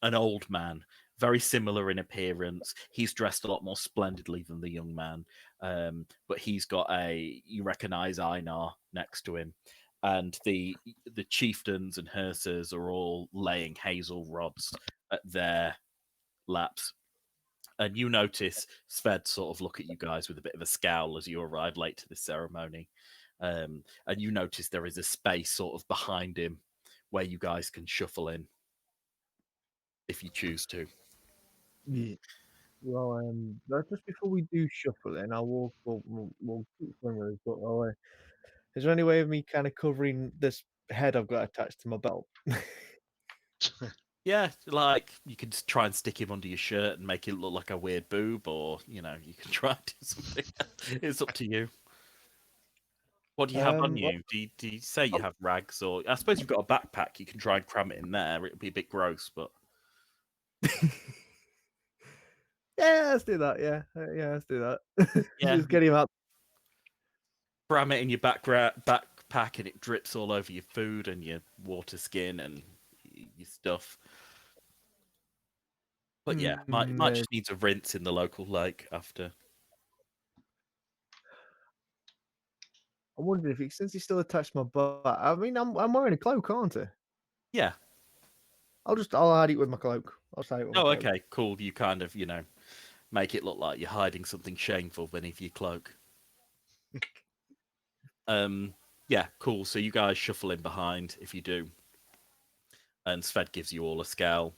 old man, very similar in appearance. He's dressed a lot more splendidly than the young man, but he's got you recognize Einar next to him, and the chieftains and hearsers are all laying hazel rods at their laps. And you notice Sved sort of look at you guys with a bit of a scowl as you arrive late to this ceremony, and you notice there is a space sort of behind him where you guys can shuffle in if you choose to. Yeah. Well, just before we do shuffle in, I'll walk. We'll keep swingers, but is there any way of me kind of covering this head I've got attached to my belt? Yeah, like you could just try and stick him under your shirt and make it look like a weird boob, or you can try and do something. It's up to you. What do you have on you? Do you say you have rags, or I suppose you've got a backpack? You can try and cram it in there. It'll be a bit gross, but Yeah, let's do that. Yeah, let's do that. Yeah. Just get him out. cram it in your backpack, and it drips all over your food and your water skin and your stuff. But yeah, might just need a rinse in the local lake after. I wondered if since he's still attached to my butt. I mean, I'm wearing a cloak, aren't I? Yeah. I'll hide it with my cloak. I'll say it with my Oh, cloak. okay, cool. You kind of, make it look like you're hiding something shameful beneath your cloak. Yeah, cool. So you guys shuffle in behind if you do. And Sved gives you all a scowl.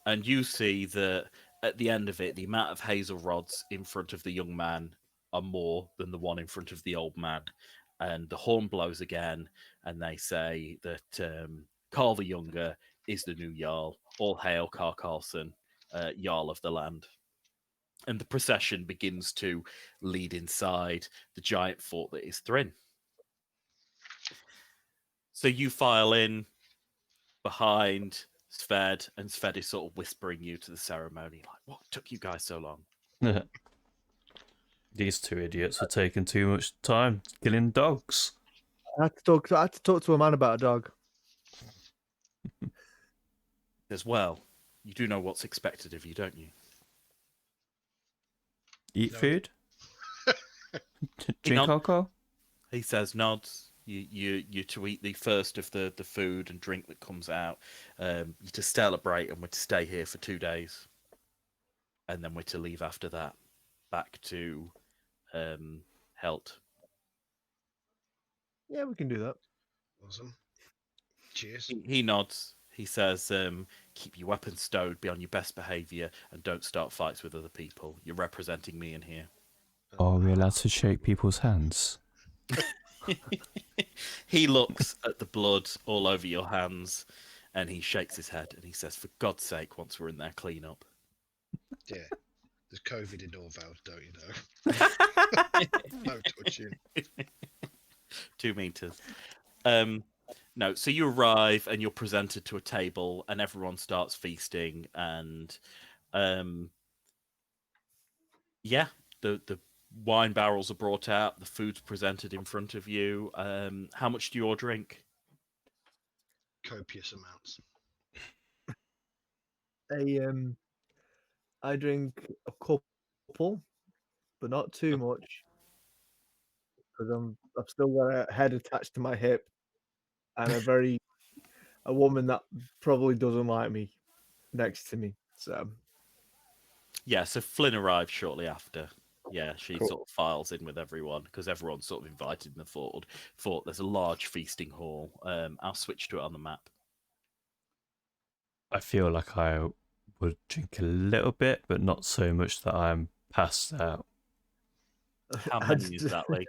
And you see that at the end of it, the amount of hazel rods in front of the young man are more than the one in front of the old man. And the horn blows again, and they say that Karl the Younger is the new Jarl. All hail Karl Karlson, Jarl of the land. And the procession begins to lead inside the giant fort that is Thrin. So you file in behind Sved, and Sved is sort of whispering you to the ceremony, like, what took you guys so long? These two idiots are taking too much time killing dogs. I had to talk to a man about a dog. As well, you do know what's expected of you, don't you? Eat No. food? Drink alcohol? He says nods. You're to eat the first of the food and drink that comes out. You're to celebrate, and we're to stay here for 2 days. And then we're to leave after that, back to Helt. Yeah, we can do that. Awesome. Cheers. He nods. He says, keep your weapons stowed, be on your best behaviour, and don't start fights with other people. You're representing me in here. Are we allowed to shake people's hands? He looks at the blood all over your hands, and he shakes his head, and he says, for God's sake, once we're in there, clean up. Yeah. There's COVID in Norvald, don't you know? No touching. 2 meters. No, so you arrive and you're presented to a table, and everyone starts feasting, and yeah, the wine barrels are brought out, the food's presented in front of you. How much do you all drink? Copious amounts. I drink a couple, but not too much, because I've still got a head attached to my hip, and a woman that probably doesn't like me next to me. So Yeah, so Flynn arrived shortly after. Yeah, she Cool. sort of files in with everyone because everyone's sort of invited in the fort. There's a large feasting hall. I'll switch to it on the map. I feel like I would drink a little bit, but not so much that I'm passed out. How many is that, Lee?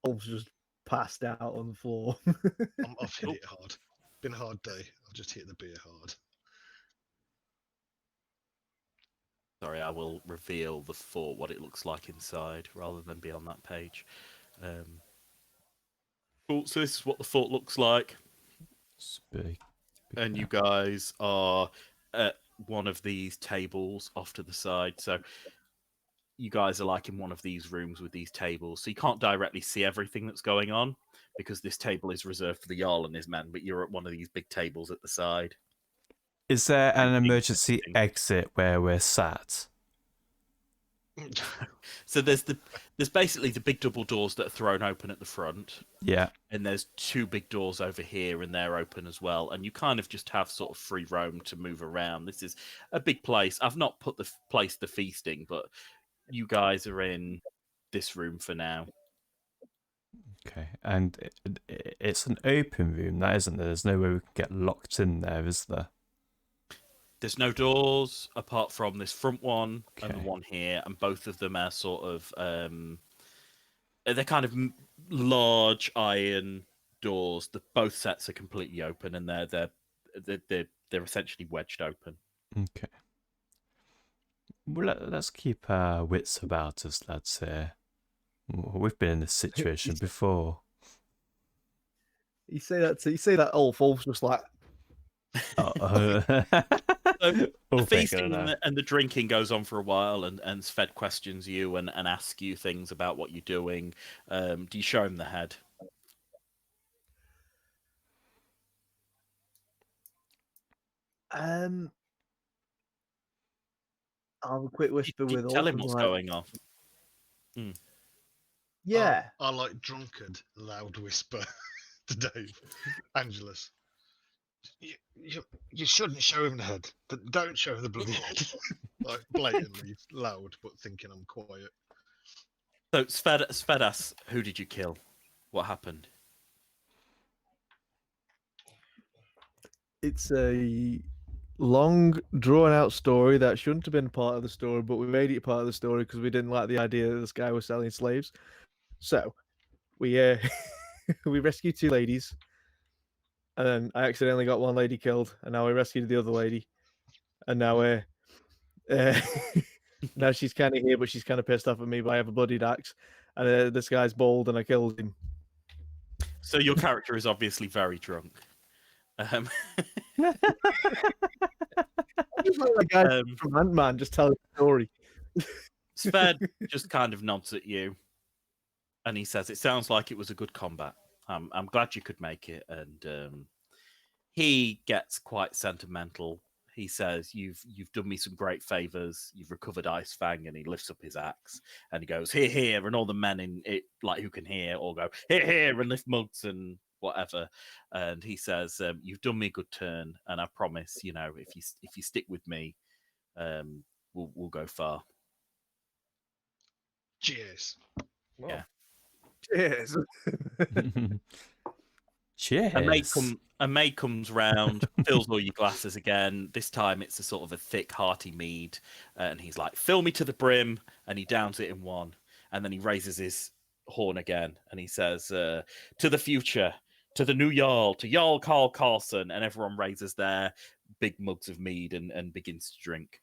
Wolf's just passed out on the floor. I've hit it hard. Been a hard day. I've just hit the beer hard. Sorry, I will reveal the fort, what it looks like inside, rather than be on that page. Cool, so this is what the fort looks like. It's big And you now. guys are at one of these tables off to the side. So you guys are like in one of these rooms with these tables. So you can't directly see everything that's going on because this table is reserved for the Jarl and his men, but you're at one of these big tables at the side. Is there an Drinking, emergency tasting. exit where we're sat? So there's basically the big double doors that are thrown open at the front. Yeah. And there's two big doors over here, and they're open as well. And you kind of just have sort of free roam to move around. This is a big place. I've not put the place the feasting, but you guys are in this room for now. Okay. And it's an open room, that isn't there? There's no way we can get locked in there, is there? There's no doors apart from this front one and the Okay. one here, and both of them are sort of they're kind of large iron doors. Both sets are completely open, and they're essentially wedged open. Okay. Well, let's keep our wits about us, lads. Here, we've been in this situation before. You say that Wolf's just like, Oh, The feasting and the drinking goes on for a while, and Sved questions you and asks you things about what you're doing. Do you show him the head? I'll have a quick whisper Do you with tell Wolf him and what's like, going on? yeah. I like drunkard loud whisper to Dave. Angelus. You shouldn't show him the head. Don't show him the bloody head. Like blatantly loud, but thinking I'm quiet. So Sved asks, who did you kill? What happened? It's a long, drawn-out story that shouldn't have been part of the story, but we made it part of the story because we didn't like the idea that this guy was selling slaves. So we we rescued two ladies, and then I accidentally got one lady killed, and now we rescued the other lady, and now we're now she's kind of here, but she's kind of pissed off at me. But I have a bloodied axe, and this guy's bald, and I killed him. So your character is obviously very drunk. The guy from Ant-Man just telling the story. Sved just kind of nods at you, and he says, "It sounds like it was a good combat. I'm glad you could make it." And he gets quite sentimental. He says, "You've done me some great favors. You've recovered Ice Fang," and he lifts up his axe and he goes, "Here, here!" And all the men in it, like who can hear, all go, "Here, here!" and lift mugs and whatever. And he says, "You've done me a good turn, and I promise, you know, if you stick with me, we'll go far." Cheers. Well, Yeah. Cheers. Cheers. A maid comes round, fills all your glasses again. This time it's a sort of a thick, hearty mead. And he's like, "Fill me to the brim." And he downs it in one. And then he raises his horn again. And he says, "To the future, to the new Jarl, to Jarl Karl Karlson." And everyone raises their big mugs of mead and begins to drink.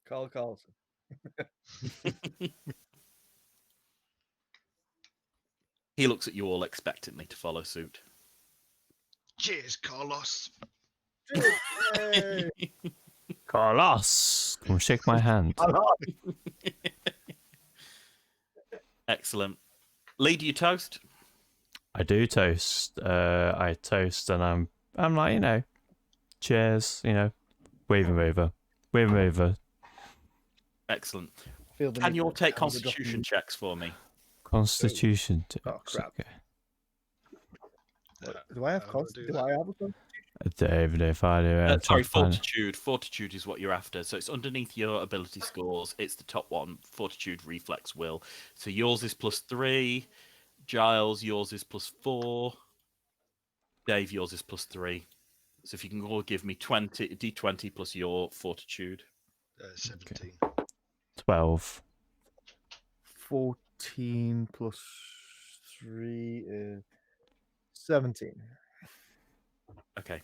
Karl Karlson. He looks at you all expectantly to follow suit. cheers, Carlos. Hey! Carlos, come shake my hand. Excellent. Lee, do you toast? I do toast. I toast, and I'm like, cheers. Wave him over. Wave him over. Excellent. Feel the Can need you all to take have the constitution checks for me? Constitution. Oh, crap. Okay. Do I have How do I do do that? I have a con? I don't even know if I do. I'm trying Sorry, to find it. fortitude. Fortitude is what you're after. So it's underneath your ability scores. It's the top one. Fortitude, reflex, will. So yours is +3. Giles, yours is +4. Dave, yours is +3. So if you can all give me d20 plus your fortitude. 17. 12. 14 plus 3 is 17. Okay.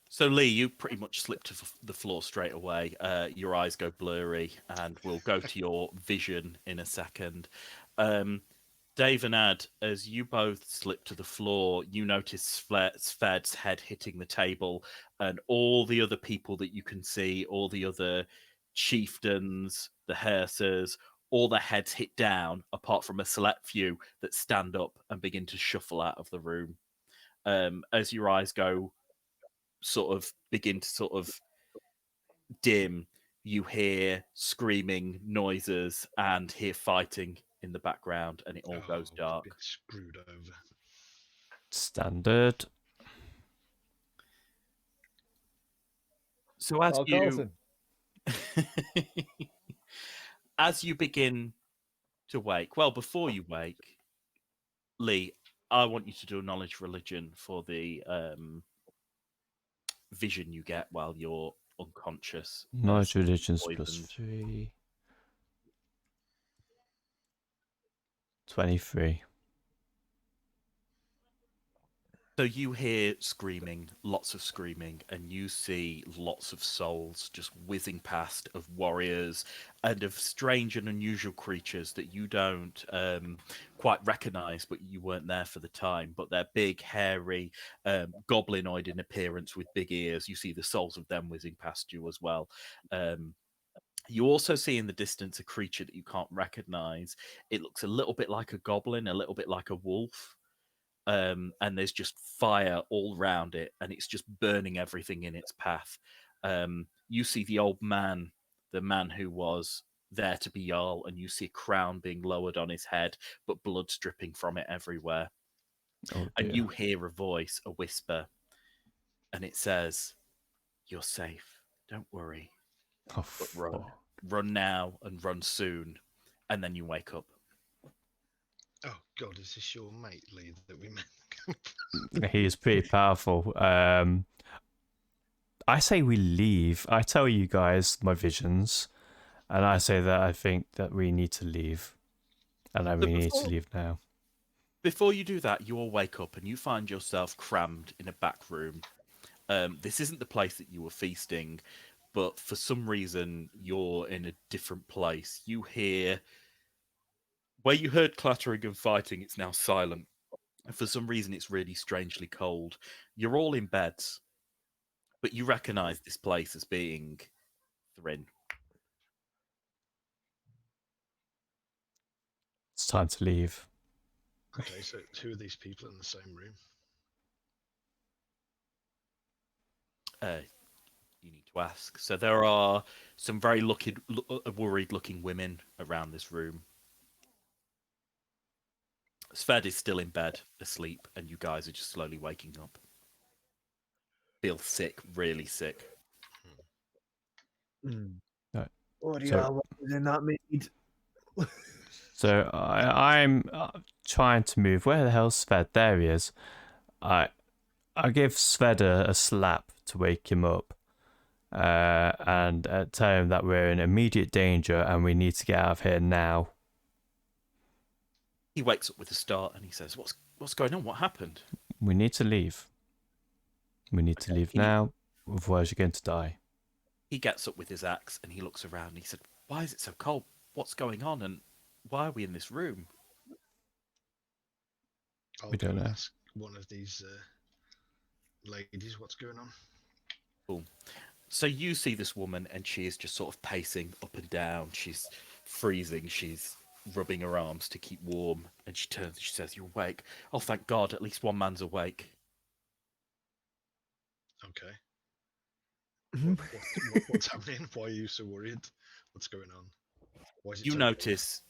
So Lee, you pretty much slip to the floor straight away. Your eyes go blurry, and we'll go to your vision in a second. Dave and Ad, as you both slip to the floor, you notice Sved's head hitting the table, and all the other people that you can see, all the other chieftains, the hersers, all their heads hit down, apart from a select few that stand up and begin to shuffle out of the room. As your eyes begin to dim, you hear screaming noises and hear fighting in the background, and it all goes We've dark. been screwed over. Standard. So as Carl you Karlson. as you begin to wake, well, before you wake, Lee, I want you to do a knowledge religion for the vision you get while you're unconscious. Knowledge religions poisoned. +3. 23. So you hear screaming, lots of screaming, and you see lots of souls just whizzing past of warriors and of strange and unusual creatures that you don't quite recognize, but you weren't there for the time. But they're big, hairy, goblinoid in appearance with big ears. You see the souls of them whizzing past you as well. You also see in the distance a creature that you can't recognize. It looks a little bit like a goblin, a little bit like a wolf. And there's just fire all around it, and it's just burning everything in its path. You see the old man, the man who was there to be Jarl, and you see a crown being lowered on his head, but blood's dripping from it everywhere. Oh, And dear. you hear a voice, a whisper, and it says, "You're safe. Don't worry, Oh, but run. Run now and run soon." And then you wake up. Oh God, is this your mate, Lee, that we met? He is pretty powerful. I say we leave. I tell you guys my visions, and I say that I think that we need to leave, and that we need to leave now. Before you do that, you all wake up and you find yourself crammed in a back room. This isn't the place that you were feasting, but for some reason you're in a different place. You hear where you heard clattering and fighting, it's now silent. And for some reason it's really strangely cold. You're all in beds, but you recognize this place as being Thrin. It's time to leave. Okay, so two of these people in the same room. You need to ask. So there are some very worried-looking women around this room. Sved is still in bed, asleep, and you guys are just slowly waking up. Feel sick, really sick. Right. What do you So- have in that mead? So I'm trying to move. Where the hell's Sved? There he is. I give Sved a slap to wake him up, and tell him that we're in immediate danger and we need to get out of here now. He wakes up with a start and he says, "What's going on? What happened?" We need to leave. We need to leave now, otherwise you're going to die. He gets up with his axe and he looks around and he said, "Why is it so cold? What's going on? And why are we in this room?" I'll We go don't and know. ask one of these ladies what's going on. Cool. So you see this woman, and she is just sort of pacing up and down. She's freezing. She's rubbing her arms to keep warm. And she turns. She says, "You're awake. Oh, thank God! At least one man's awake." Okay. Mhm. What's happening? Why are you so worried? What's going on? Why is it You so notice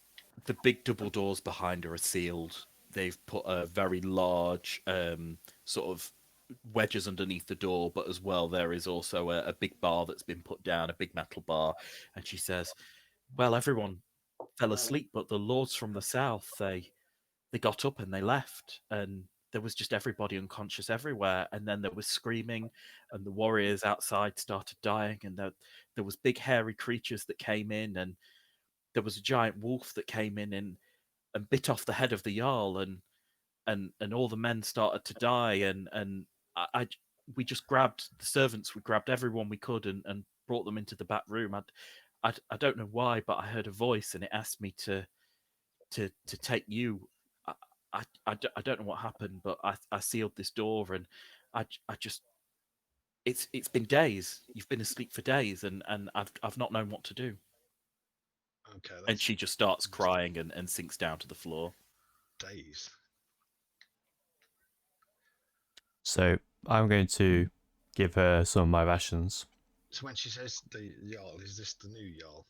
the big double doors behind her are sealed. They've put a very large sort of wedges underneath the door, but as well there is also a big bar that's been put down, a big metal bar. And she says, "Well, everyone fell asleep, but the lords from the south, they got up and they left, and there was just everybody unconscious everywhere. And then there was screaming, and the warriors outside started dying, and there was big hairy creatures that came in, and there was a giant wolf that came in and bit off the head of the jarl, and all the men started to die, and I we just grabbed the servants, we grabbed everyone we could, and brought them into the back room. I don't know why, but I heard a voice, and it asked me to take you. I don't know what happened, but I sealed this door, and I just it's been days. You've been asleep for days, and I've not known what to do." Okay, And that's she just starts crying and sinks down to the floor. days. So I'm going to give her some of my rations. So when she says the Jarl, is this the new Jarl?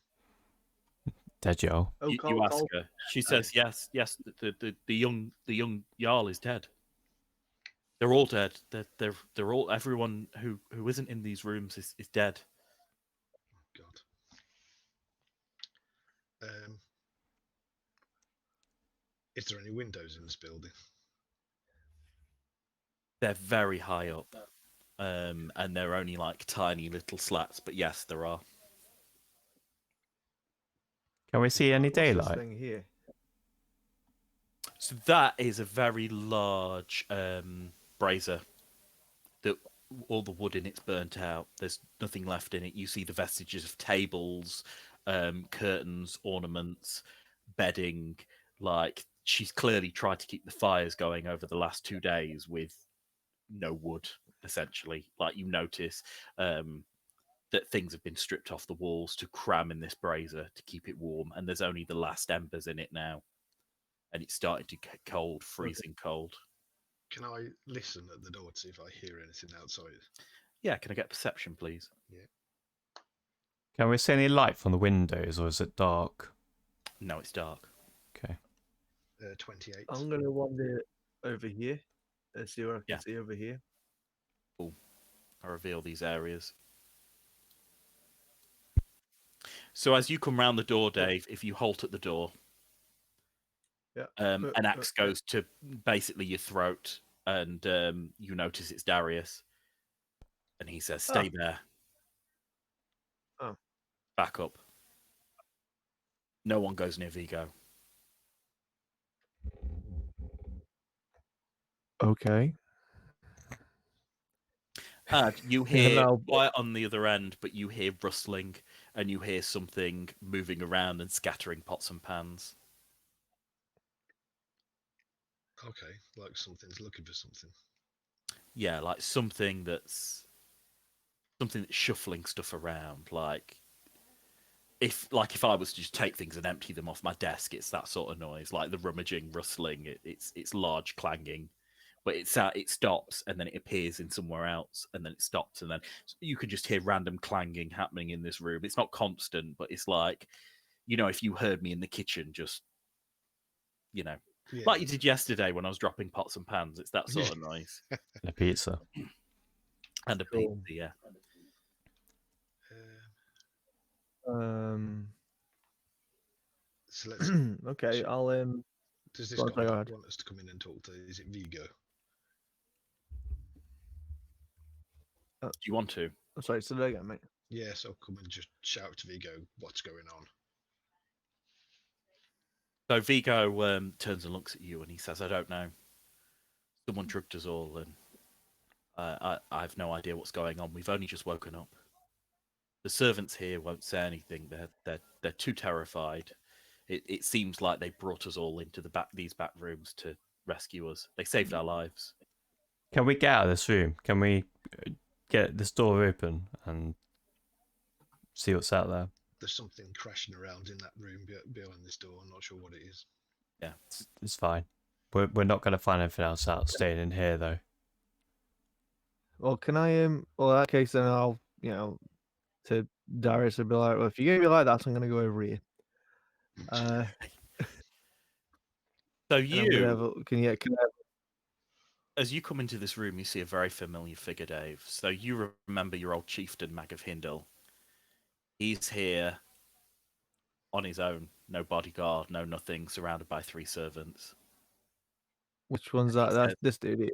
Dead Jarl. Oh, You ask Carl, her. She says, "Yes, yes. The young jarl is dead. They're all dead. They're all everyone who isn't in these rooms is dead." God. Um, is there any windows in this building? They're very high up, and they're only like tiny little slats. But yes, there are. Can we see any what's this daylight? thing here? So that is a very large brazier. That all the wood in it's burnt out. There's nothing left in it. You see the vestiges of tables, curtains, ornaments, bedding. Like, she's clearly tried to keep the fires going over the last 2 days with no wood, essentially. Like, you notice that things have been stripped off the walls to cram in this brazier to keep it warm, and there's only the last embers in it now, and it's starting to get cold, freezing cold. Can I listen at the door to see if I hear anything outside? Yeah, can I get perception, please? Yeah. Can we see any light from the windows, or is it dark? No, it's dark. Okay. 28. I'm gonna wander over here and see what I can Yeah. see over here. I reveal these areas. So as you come round the door, Dave, if you halt at the door, Yeah. an axe goes to basically your throat, and you notice it's Darius, and he says, "Stay there. Oh. Back up. No one goes near Vigo." Okay. You hear now- quiet on the other end, but you hear rustling, and you hear something moving around and scattering pots and pans. Okay, like something's looking for something. Yeah, like something that's shuffling stuff around. Like if I was to just take things and empty them off my desk, it's that sort of noise, like the rummaging, rustling. It's large clanging, but it stops and then it appears in somewhere else, and then it stops, and then you can just hear random clanging happening in this room. It's not constant, but it's like, if you heard me in the kitchen, just Yeah. like you did yesterday when I was dropping pots and pans. It's that sort of noise. A pizza. And a Cool. pizza, yeah. So let's. Okay, I'll Does this go on, guy go ahead. want us to come in and talk to? Is it Vigo? Do you want to? sorry, say that again, mate. Yeah, so come and just shout to Vigo what's going on. So Vigo turns and looks at you, and he says, "I don't know. Someone drugged us all, and I have no idea what's going on. We've only just woken up. The servants here won't say anything. They're too terrified. It seems like they brought us all into these back rooms to rescue us. They saved our lives." Can we get out of this room? Can we get this door open and see what's out there. There's something crashing around in that room behind this door. I'm not sure what it is. Yeah. It's fine. We're not going to find anything else out staying in here though. Well, can I well, in that case, then I'll, to Darius, I'd be like, well, if you're gonna be like that, I'm gonna go over here. So And I'm gonna have you, can I as you come into this room, you see a very familiar figure, Dave. So you remember your old chieftain, Mag of Hindle. He's here on his own, no bodyguard, no nothing, surrounded by 3 servants. which one's He that? That's said- this dude here.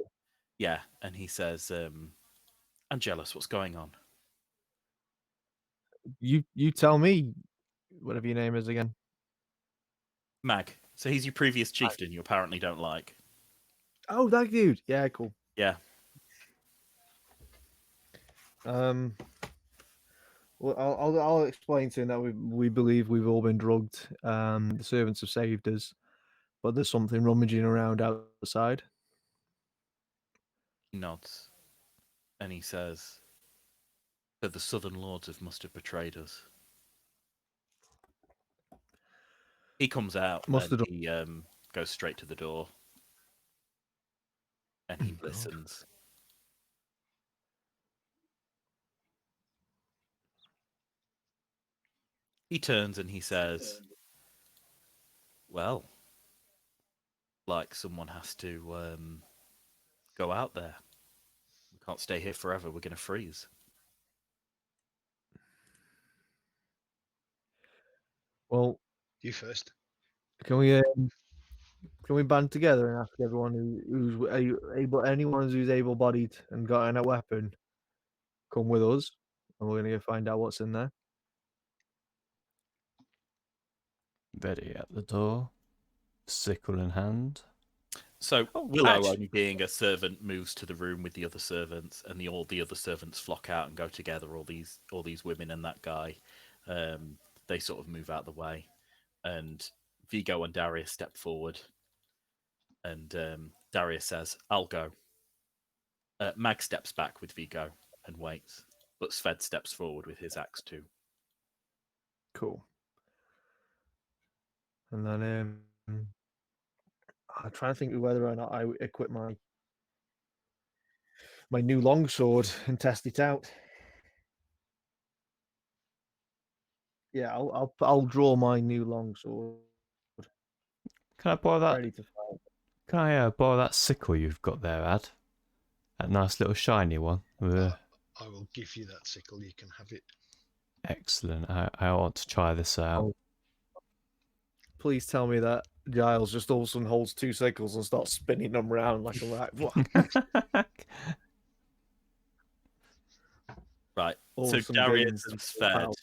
Yeah, and he says, Angelus, what's going on? You tell me, whatever your name is again. Mag. So he's your previous chieftain you apparently don't like. Oh, that dude. Yeah, cool. Yeah. Well, I'll explain to him that we believe we've all been drugged. The servants have saved us, but there's something rummaging around outside. He nods. And he says that the Southern Lords must have betrayed us. He comes out Must and have he goes straight to the door. And he God. listens. He turns and he says, well, like someone has to go out there. We can't stay here forever. We're going to freeze. Well, You first. can we band together and ask everyone who's able, anyone who's able-bodied and got a weapon, come with us, and we're gonna go find out what's in there. Ready at the door, sickle in hand. So Oh, Willow, catch. only being a servant, moves to the room with the other servants, and all the other servants flock out and go together. All these women and that guy, they sort of move out of the way, and Vigo and Darius step forward, and Darius says, "I'll go." Mag steps back with Vigo and waits, but Sved steps forward with his axe too. Cool. And then I'm trying to think of whether or not I equip my new longsword and test it out. Yeah, I'll draw my new longsword. Can I borrow that? Ready to fight. Can I borrow that sickle you've got there, Ad? That nice little shiny one. I will give you that sickle. You can have it. Excellent. I want to try this out. Oh. Please tell me that Giles just all of a sudden holds 2 sickles and starts spinning them around like a right. Right. Awesome So Darius games. and Sved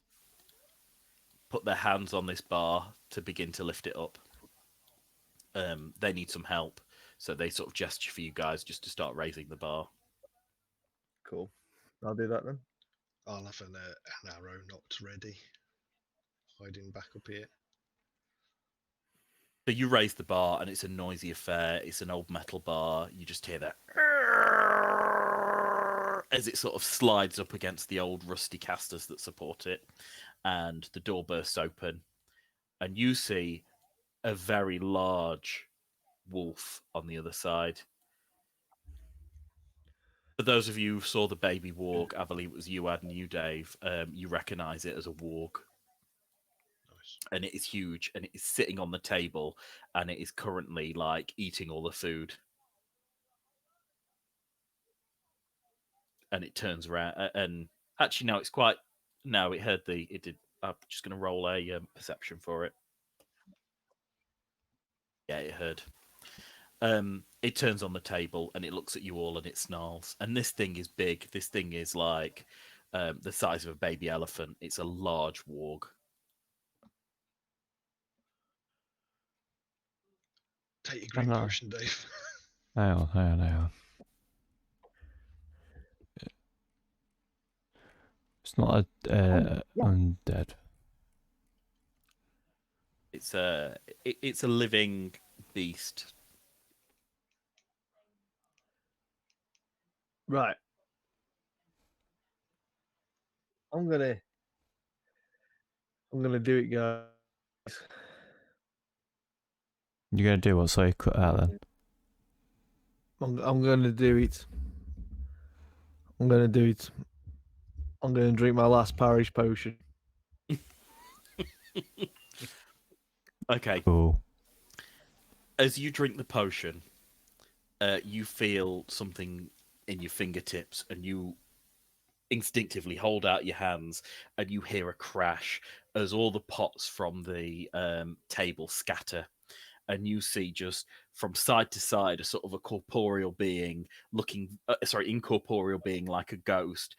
put their hands on this bar to begin to lift it up. They need some help, so they sort of gesture for you guys just to start raising the bar. Cool. I'll do that then. I'll have an arrow knocked ready, hiding back up here. So you raise the bar, and it's a noisy affair. It's an old metal bar. You just hear that as it sort of slides up against the old rusty casters that support it, and the door bursts open, and you see a very large wolf on the other side. For those of you who saw the baby warg, I believe it was you, Ad, and you, Dave, you recognise it as a warg. Nice. And it is huge, and it is sitting on the table, and it is currently like eating all the food. And it turns around, and actually, no, it's quite. No, it heard the. It did. I'm just going to roll a perception for it. Yeah, it heard. It turns on the table and it looks at you all and it snarls. And this thing is big. This thing is like the size of a baby elephant. It's a large warg. Take your green potion, Dave. Hang on. It's not a undead. It's a living beast. Right. I'm gonna I'm gonna do it, guys. You're gonna do what? So you cut out then. I'm gonna do it. I'm gonna do it. I'm gonna drink my last parish potion. Okay. Cool. As you drink the potion, you feel something in your fingertips, and you instinctively hold out your hands, and you hear a crash as all the pots from the table scatter, and you see just from side to side a sort of a corporeal being incorporeal being like a ghost,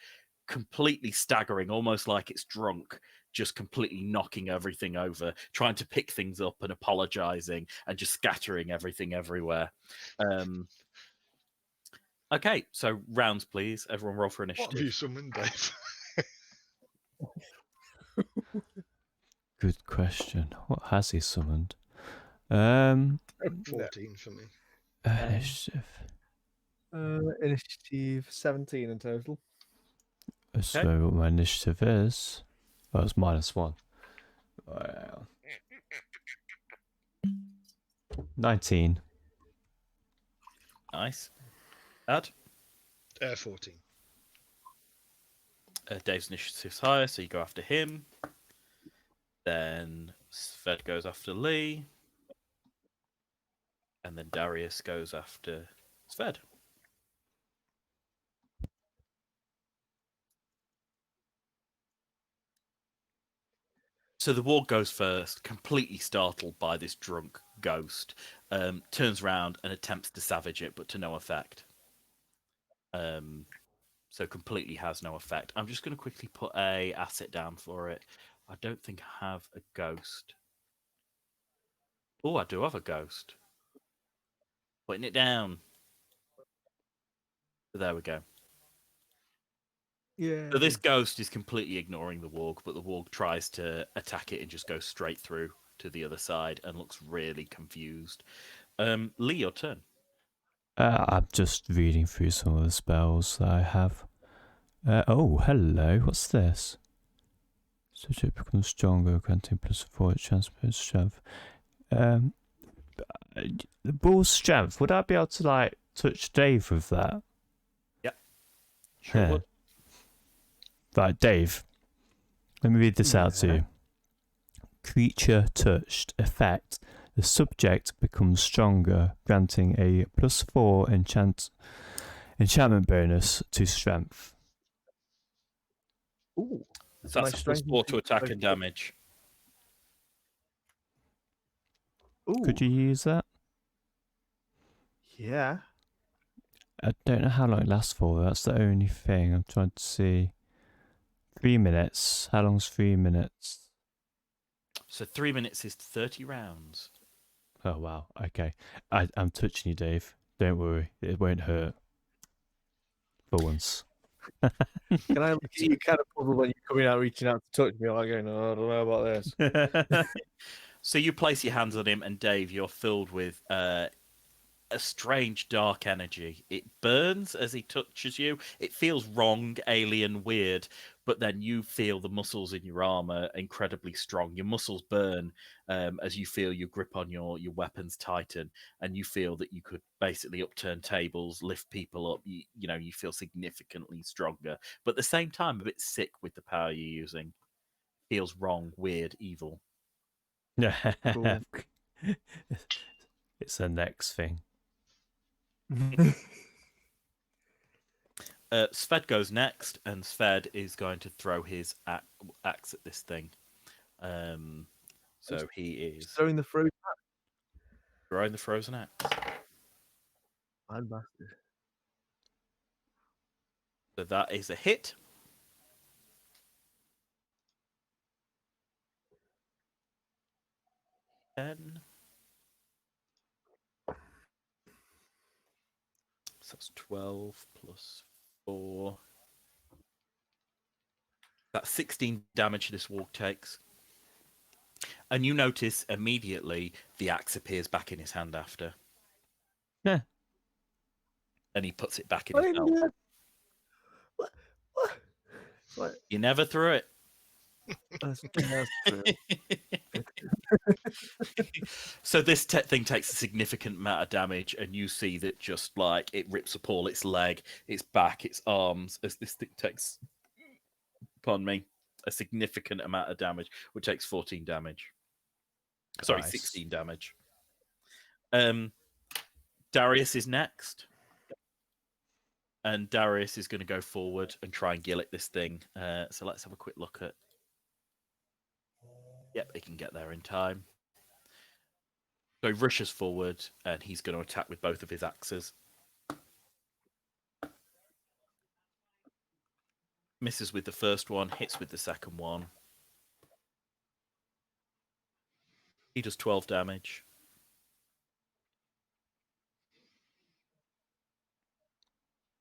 completely staggering, almost like it's drunk, just completely knocking everything over, trying to pick things up and apologizing and just scattering everything everywhere. Okay, so rounds, please. Everyone roll for What initiative. have you summoned, Dave? Good question. What has he summoned? 14 for me. Initiative. Initiative 17 in total. So what my initiative is? Oh, it's -1. Wow. 19. Nice. Add. 14. Dave's initiative's higher, so you go after him. Then Sved goes after Lee. And then Darius goes after Sved. So the warg goes first, completely startled by this drunk ghost, turns around and attempts to savage it, but to no effect. So completely has no effect. I'm just going to quickly put a asset down for it. I don't think I have a ghost. Oh, I do have a ghost. Putting it down. There we go. Yeah. So this ghost is completely ignoring the warg, but the warg tries to attack it and just goes straight through to the other side and looks really confused. Lee, your turn. I'm just reading through some of the spells that I have. Oh, hello. What's this? Subject becomes stronger, granting +4 chance per strength. The bull's strength. Would I be able to like touch Dave with that? Sure Yeah. would. Right, Dave. Let me read this out to you. Creature touched. Effect. The subject becomes stronger, granting a +4 enchantment bonus to strength. Ooh. So that's a +4 to attack and damage. Ooh. Could you use that? Yeah. I don't know how long it lasts for. That's the only thing. I'm trying to see. 3 minutes. How long's 3 minutes? So 3 minutes is 30 rounds. Oh, wow. Okay. I'm touching you, Dave. Don't worry. It won't hurt. For once. Can I look at you kind of puzzled when you're coming out, reaching out to touch me, like going, oh, I don't know about this. So you place your hands on him, and Dave, you're filled with a strange dark energy. It burns as he touches you. It feels wrong, alien, weird, but then you feel the muscles in your armor incredibly strong. Your muscles burn as you feel your grip on your weapons tighten, and you feel that you could basically upturn tables, lift people up. You feel significantly stronger, but at the same time a bit sick with the power you're using. Feels wrong, weird, evil. Cool. It's the next thing. Sved goes next, and Sved is going to throw his axe at this thing. So he is Throwing the fruit. throwing the frozen axe. Bad bastard. So that is a hit. So that's 12 plus 4. That's 16 damage this walk takes. And you notice immediately the axe appears back in his hand after. Yeah. And he puts it back in his belt. What? You never threw it. That's true. So this thing takes a significant amount of damage, and you see that just like it rips a paw, its leg, its back, its arms, as this thing takes, pardon me, a significant amount of damage, which takes 14 damage. Sorry, Christ. 16 damage. Darius is next. And Darius is going to go forward and try and gill at this thing. So let's have a quick look at... Yep, he can get there in time. So he rushes forward, and he's going to attack with both of his axes. Misses with the first one, hits with the second one. He does 12 damage.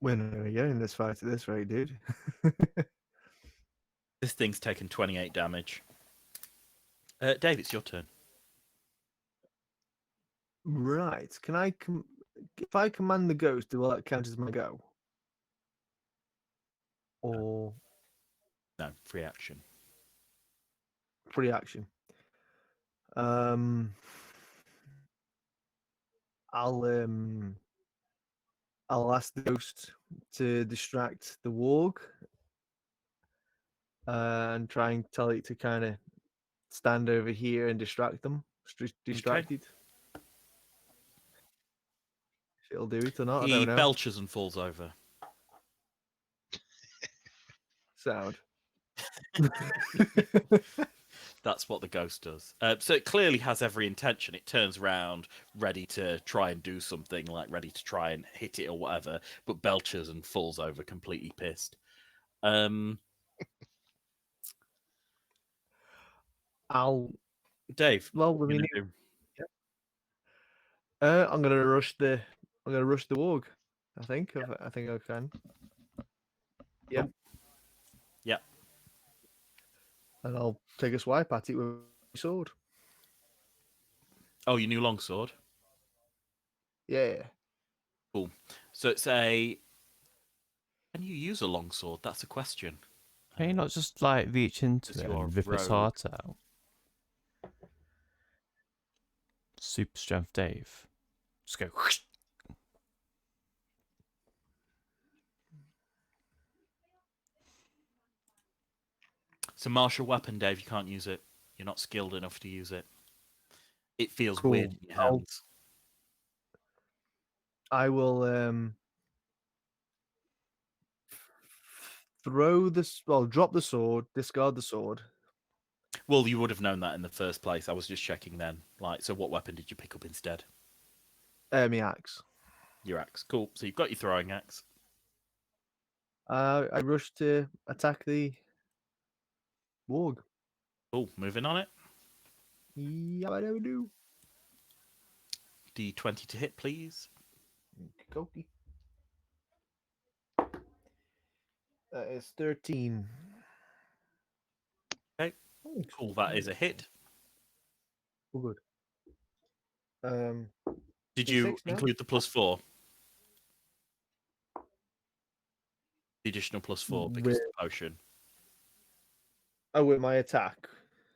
Winner again in this fight at this rate, dude. This thing's taken 28 damage. Dave, it's your turn. Right. Can I if I command the ghost, will that count as my go? Or No, free action. free action? I'll ask the ghost to distract the warg and try and tell it to kind of stand over here and distract them. Distracted. If it'll do it or not, I He don't know. belches and falls over. Sound. That's what the ghost does. So it clearly has every intention. It turns around, ready to try and do something, like ready to try and hit it or whatever, but belches and falls over, completely pissed. I'll. Dave, Well, what I are you mean, gonna do? I'm gonna rush the. I'm gonna rush the warg. I think. I think I can. Yeah. Cool. Yeah. And I'll take a swipe at it with my sword. Oh, your new longsword? Yeah. Cool. So it's a... Can you use a longsword? That's a question. Can you not just like reach into Because it you are and rip its rogue. heart out? Super strength Dave. Just go. Whoosh. It's a martial weapon, Dave. You can't use it. You're not skilled enough to use it. It feels Cool. weird in your hands. I will drop the sword, discard the sword. Well, you would have known that in the first place. I was just checking then. Like, so what weapon did you pick up instead? My axe. Your axe. Cool. So you've got your throwing axe. I rush to attack the warg. Cool. Moving on it. Yeah, I never do. D20 to hit, please. Koki. That is 13. Okay. Cool. That is a hit. Oh, good. Did D6 you now? include the +4? The additional +4 because With- of the potion. Oh, with my attack.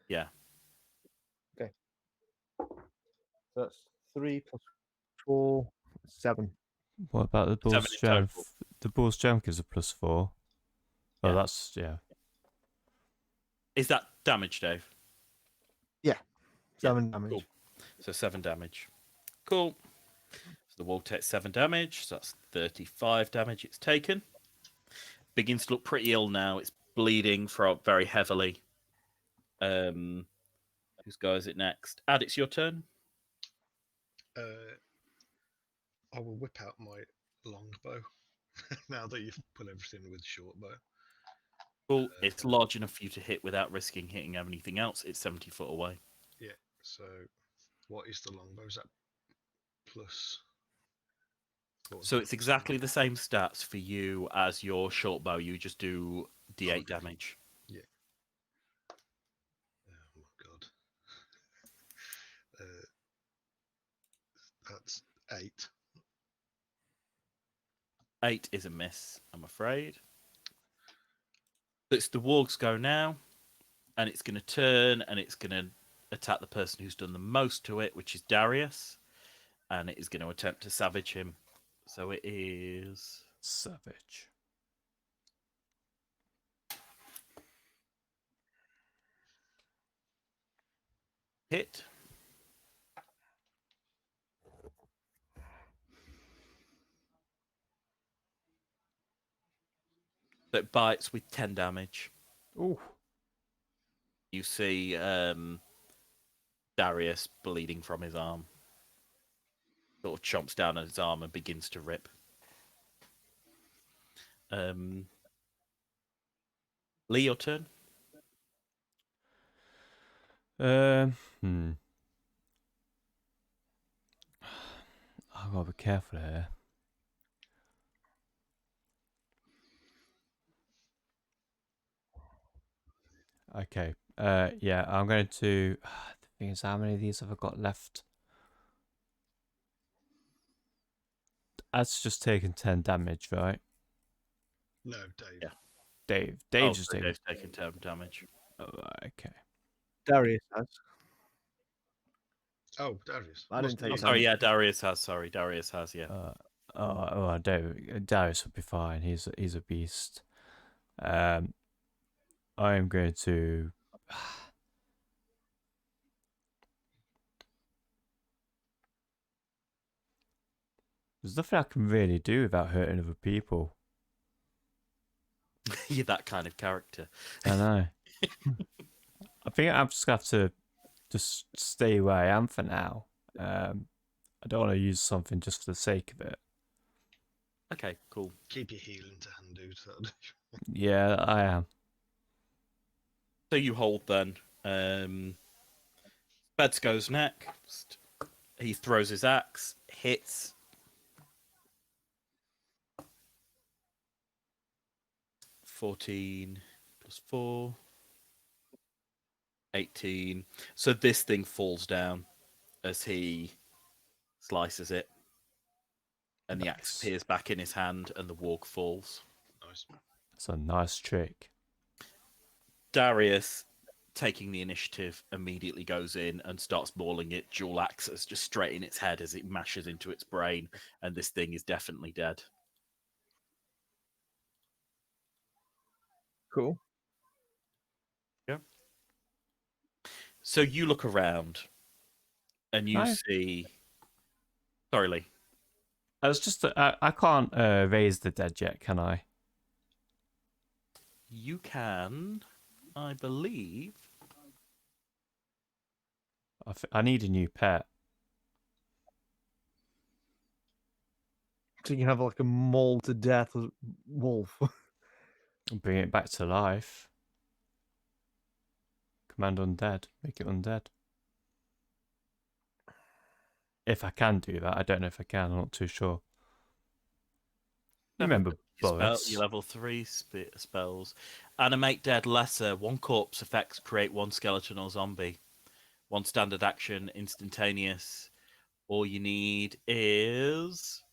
Yeah. Okay. So that's 3 + 4, 7. What about the bull 7 in total. strength? The bull strength is a +4. Oh, Yeah. that's yeah. Is that damage, Dave? 7 damage. Cool. So 7 damage. Cool. So the wall takes 7 damage. So that's 35 damage it's taken. Begins to look pretty ill now. It's bleeding very heavily. Whose guy is it next? Ad, it's your turn. I will whip out my longbow now that you've put everything with short bow. Cool. It's large enough for you to hit without risking hitting anything else. It's 70 foot away. Yeah. So, what is the longbow? Is that plus? So it's exactly the same stats for you as your short bow. You just do D8 damage. Yeah. Oh my god. That's 8. 8 is a miss, I'm afraid. It's the wargs go now. and it's going to turn and it's going to attack the person who's done the most to it, which is Darius, and it is going to attempt to savage him. So it is Savage. hit. So it bites with 10 damage. Ooh. You see Darius bleeding from his arm. Sort of chomps down on his arm and begins to rip. Lee, your turn. I've got to be careful here. Okay. Yeah, I'm going to. The thing is, how many of these have I got left? That's just taken 10 damage, right? No, Dave. Yeah. Dave's just taken. Dave's taken 10 damage. Oh, okay. Darius has. Oh, Darius. I didn't Wasn't take you? Oh, sorry, yeah, Darius has. Sorry, Darius has. Yeah. Darius will be fine. He's a beast. I am going to. There's nothing I can really do without hurting other people. You're that kind of character. I know. I think I'm just gonna have to just stay where I am for now. I don't want to use something just for the sake of it. Okay, cool. Keep your healing to hand, dude. Yeah, I am. So you hold then. Beds goes next. He throws his axe, hits. (14 plus 4). 18. So this thing falls down as he slices it. And the axe Nice. appears back in his hand and the warg falls. Nice. That's a nice trick. Darius, taking the initiative, immediately goes in and starts mauling it. Dual axes just straight in its head as it mashes into its brain. And this thing is definitely dead. Cool. Yeah. So you look around and you see. Sorry, Lee. I was just. I can't raise the dead yet, can I? You can, I believe. I need a new pet. So you can have like a mauled to death wolf. Bring it back to life. Command undead. Make it undead. If I can do that, I don't know if I can. I'm not too sure. Remember, Boris. Your level 3 spells. Animate dead lesser. One corpse effects create one skeleton or zombie. One standard action, instantaneous. All you need is.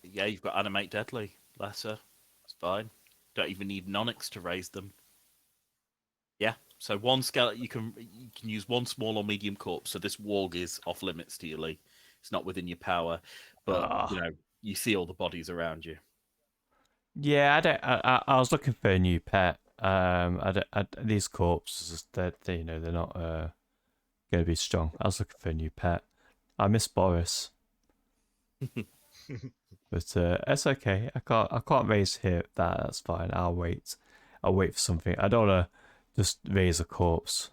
Yeah, you've got animate deadly lesser. It's fine. Don't even need Nonyx to raise them. Yeah, so one skeleton you can use one small or medium corpse. So this warg is off limits to you, Lee. It's not within your power, but you see all the bodies around you. Yeah, I was looking for a new pet. These corpses, they're not gonna be strong. I was looking for a new pet. I miss Boris, but it's okay. I can't raise here. That's fine. I'll wait. I'll wait for something. I don't wanna just raise a corpse.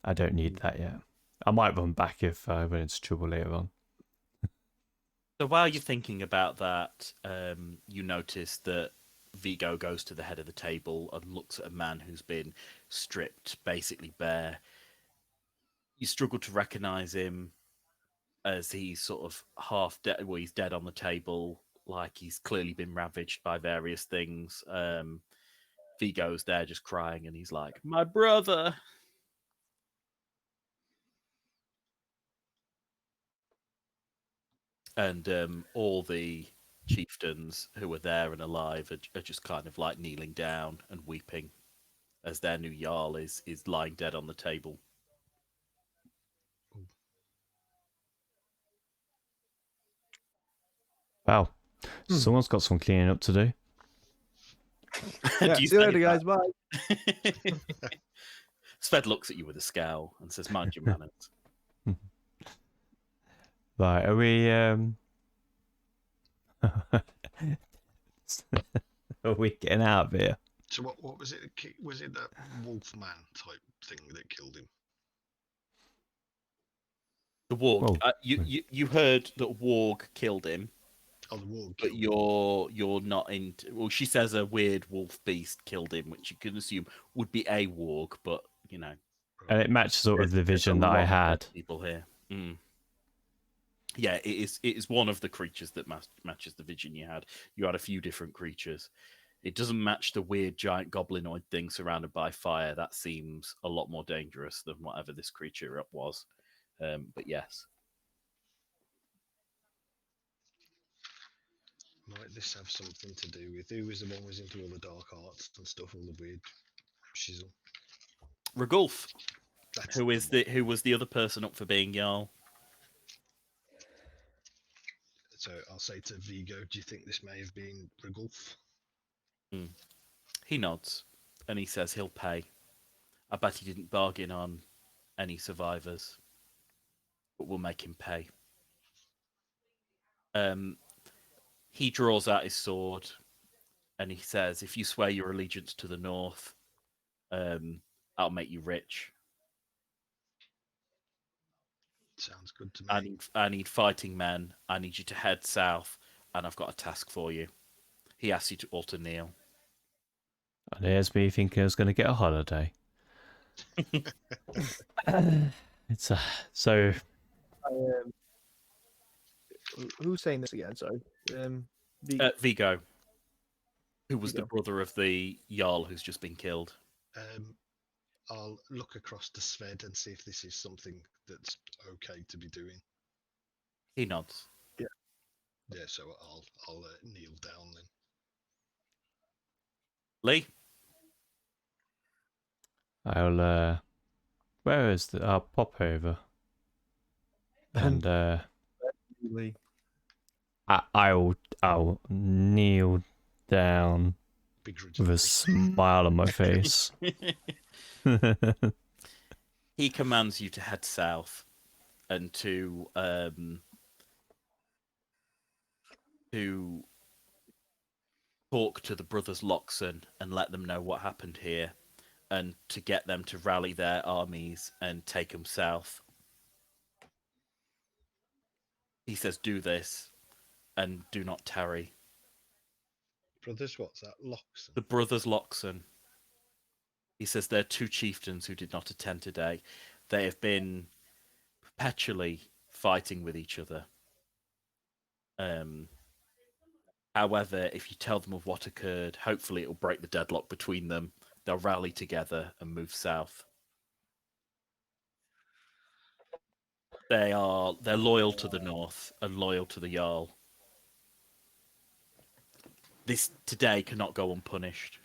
I don't need that yet. I might run back if I run into trouble later on. So while you're thinking about that, you notice that Vigo goes to the head of the table and looks at a man who's been stripped, basically bare. You struggle to recognize him as he's sort of half dead. Well, he's dead on the table, like he's clearly been ravaged by various things. Vigo's there just crying, and he's like, "My brother." and all the chieftains who are there and alive are just kind of like kneeling down and weeping as their new Jarl is lying dead on the table. Wow. Someone's got some cleaning up to do. Yeah, Do you see you say later, guys. that? Bye. Sved looks at you with a scowl and says, "Mind your manners." Right, are we are we getting out of here? So what was it? Was it that Wolfman type thing that killed him? The warg. Whoa. You heard that warg killed him, Oh, the warg but killed him. you're not into. Well, she says a weird wolf beast killed him, which you can assume would be a warg, but you know. And it matches up with the vision that I had. People here. Mm. Yeah, it is one of the creatures that matches the vision you had. You had a few different creatures. It doesn't match the weird giant goblinoid thing surrounded by fire. That seems a lot more dangerous than whatever this creature was. But yes. Might this have something to do with who was the one who was into all the dark arts and stuff, all the weird shizzle? Ragulf, That's who was the other person up for being Jarl. So I'll say to Vigo, do you think this may have been Ragulf? He nods and he says he'll pay. I bet he didn't bargain on any survivors, but we'll make him pay. He draws out his sword and he says, if you swear your allegiance to the north, I'll make you rich. Sounds good to me. I need fighting men. I need you to head south, and I've got a task for you. He asks you to all to kneel. And here's me thinking I was going to get a holiday. It's so. Who's saying this again? Sorry. Vigo, who was the brother of the Jarl who's just been killed. I'll look across to Sved and see if this is something that's okay to be doing. He nods. Yeah. Yeah, so I'll kneel down then. Lee? I'll where is the I'll pop over. And Lee. I'll kneel down with a smile on my face. He commands you to head south and to talk to the brothers Loxon and let them know what happened here, and to get them to rally their armies and take them south. He says, do this and do not tarry. Brothers, what's that? Loxon? The brothers Loxon. He says there are two chieftains who did not attend today. They have been perpetually fighting with each other. However, if you tell them of what occurred, hopefully it will break the deadlock between them. They'll rally together and move south. They're loyal to the north and loyal to the Jarl. This today cannot go unpunished.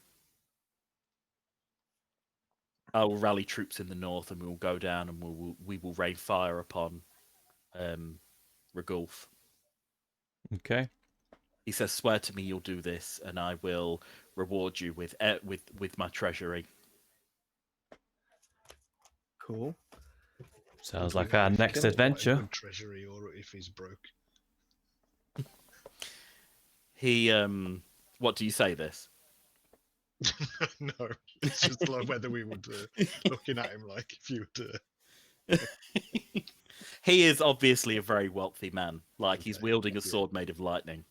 I will rally troops in the north, and we will go down, and we will rain fire upon Ragulf. Okay. He says, "Swear to me you'll do this, and I will reward you with my treasury." Cool. Sounds like our next adventure. Treasury, or if he's broke. He what do you say this? No, it's just like whether we would looking at him like if you would. He is obviously a very wealthy man. Like he's wielding a sword made of lightning.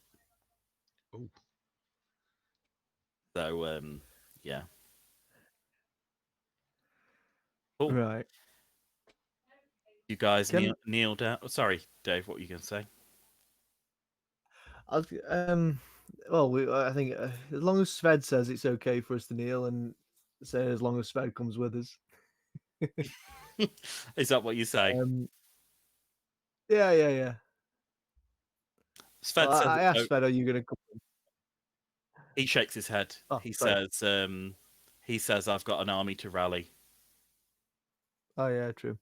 Oh. So yeah. Cool. Right. You guys kneel down. Oh, sorry, Dave. What were you going to say? Well, I think as long as Sved says it's okay for us to kneel, and say as long as Sved comes with us. Is that what you say? Yeah. Sved Well, says I it's asked Sved, are you going to come? he shakes his head. Oh, He sorry. says, I've got an army to rally. Oh, yeah, true.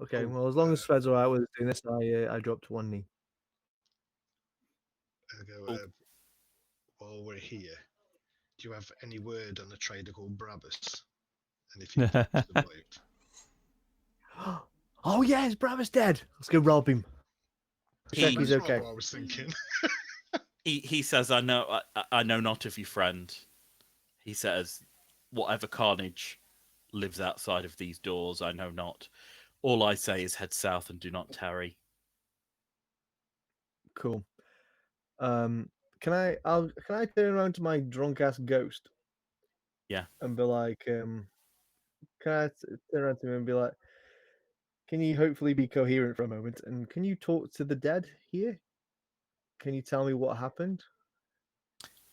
Okay, Cool. well, as long as Sved's all right with us doing this, I dropped one knee. While we're here, do you have any word on a trader called Brabus? And if he survived? Oh, yes, Brabus dead. Let's go rob him. Check he's That's okay. what I was thinking. He says, I know not of you, friend. He says, whatever carnage lives outside of these doors, I know not. All I say is head south and do not tarry. Cool. Can I turn around to my drunk ass ghost? Yeah. And be like, can I turn around to him and be like, can you hopefully be coherent for a moment? And can you talk to the dead here? Can you tell me what happened?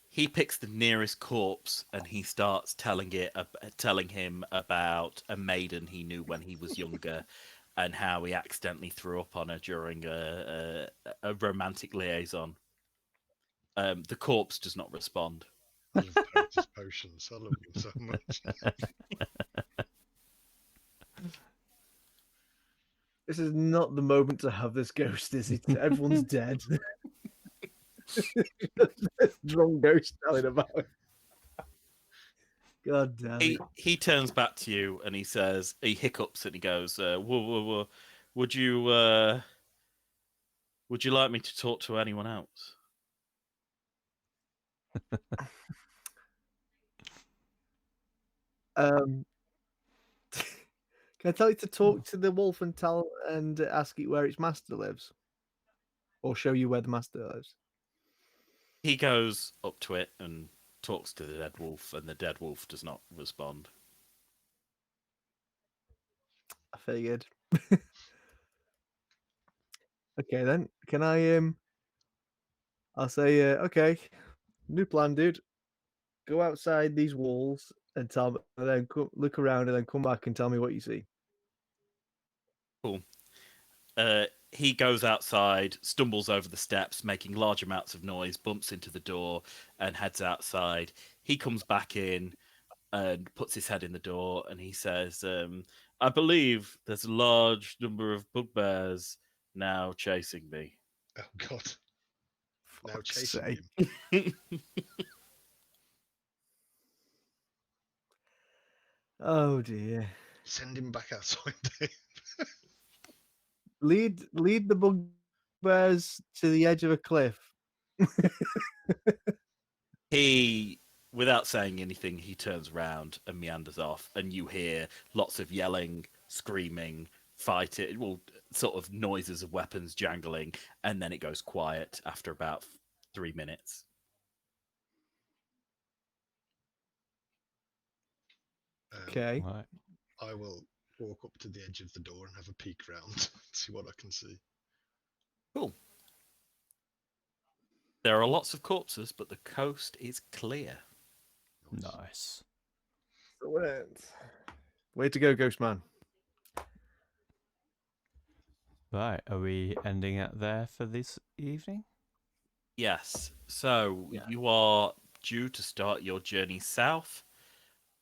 He picks the nearest corpse and he starts telling him about a maiden he knew when he was younger, and how he accidentally threw up on her during a romantic liaison. The corpse does not respond. I love Potus potions. I love them so much. This is not the moment to have this ghost, is it? Everyone's dead. Drunk ghost telling about it. God damn it. He turns back to you and he says, he hiccups and he goes, whoa. Would you like me to talk to anyone else? Can I tell you to talk to the wolf and ask it where its master lives? Or show you where the master lives? He goes up to it and talks to the dead wolf, and the dead wolf does not respond. I figured. Okay then. Can I I'll say okay. New plan, dude. Go outside these walls and then look around and then come back and tell me what you see. Cool. He goes outside, stumbles over the steps, making large amounts of noise, bumps into the door, and heads outside. He comes back in and puts his head in the door, and he says, I believe there's a large number of bugbears now chasing me. Oh, God. Now Fuck's chasing sake. him. Oh dear. Send him back outside, Dave. Lead the bugbears to the edge of a cliff. He, without saying anything, he turns around and meanders off, and you hear lots of yelling, screaming, fighting, well, sort of noises of weapons jangling, and then it goes quiet after about 3 minutes. Okay. Right. I will walk up to the edge of the door and have a peek round, see what I can see. Cool. There are lots of corpses, but the coast is clear. Nice. Excellent. Way to go, Ghost Man. Right. Are we ending it there for this evening? Yes. So you are due to start your journey south,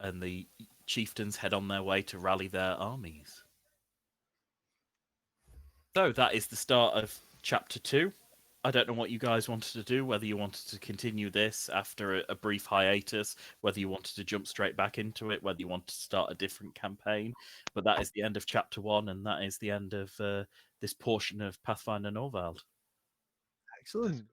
and the chieftains head on their way to rally their armies. So that is the start of chapter 2. I don't know what you guys wanted to do, whether you wanted to continue this after a brief hiatus, whether you wanted to jump straight back into it, whether you want to start a different campaign. But that is the end of chapter 1, and that is the end of this portion of Pathfinder Norvald. Excellent.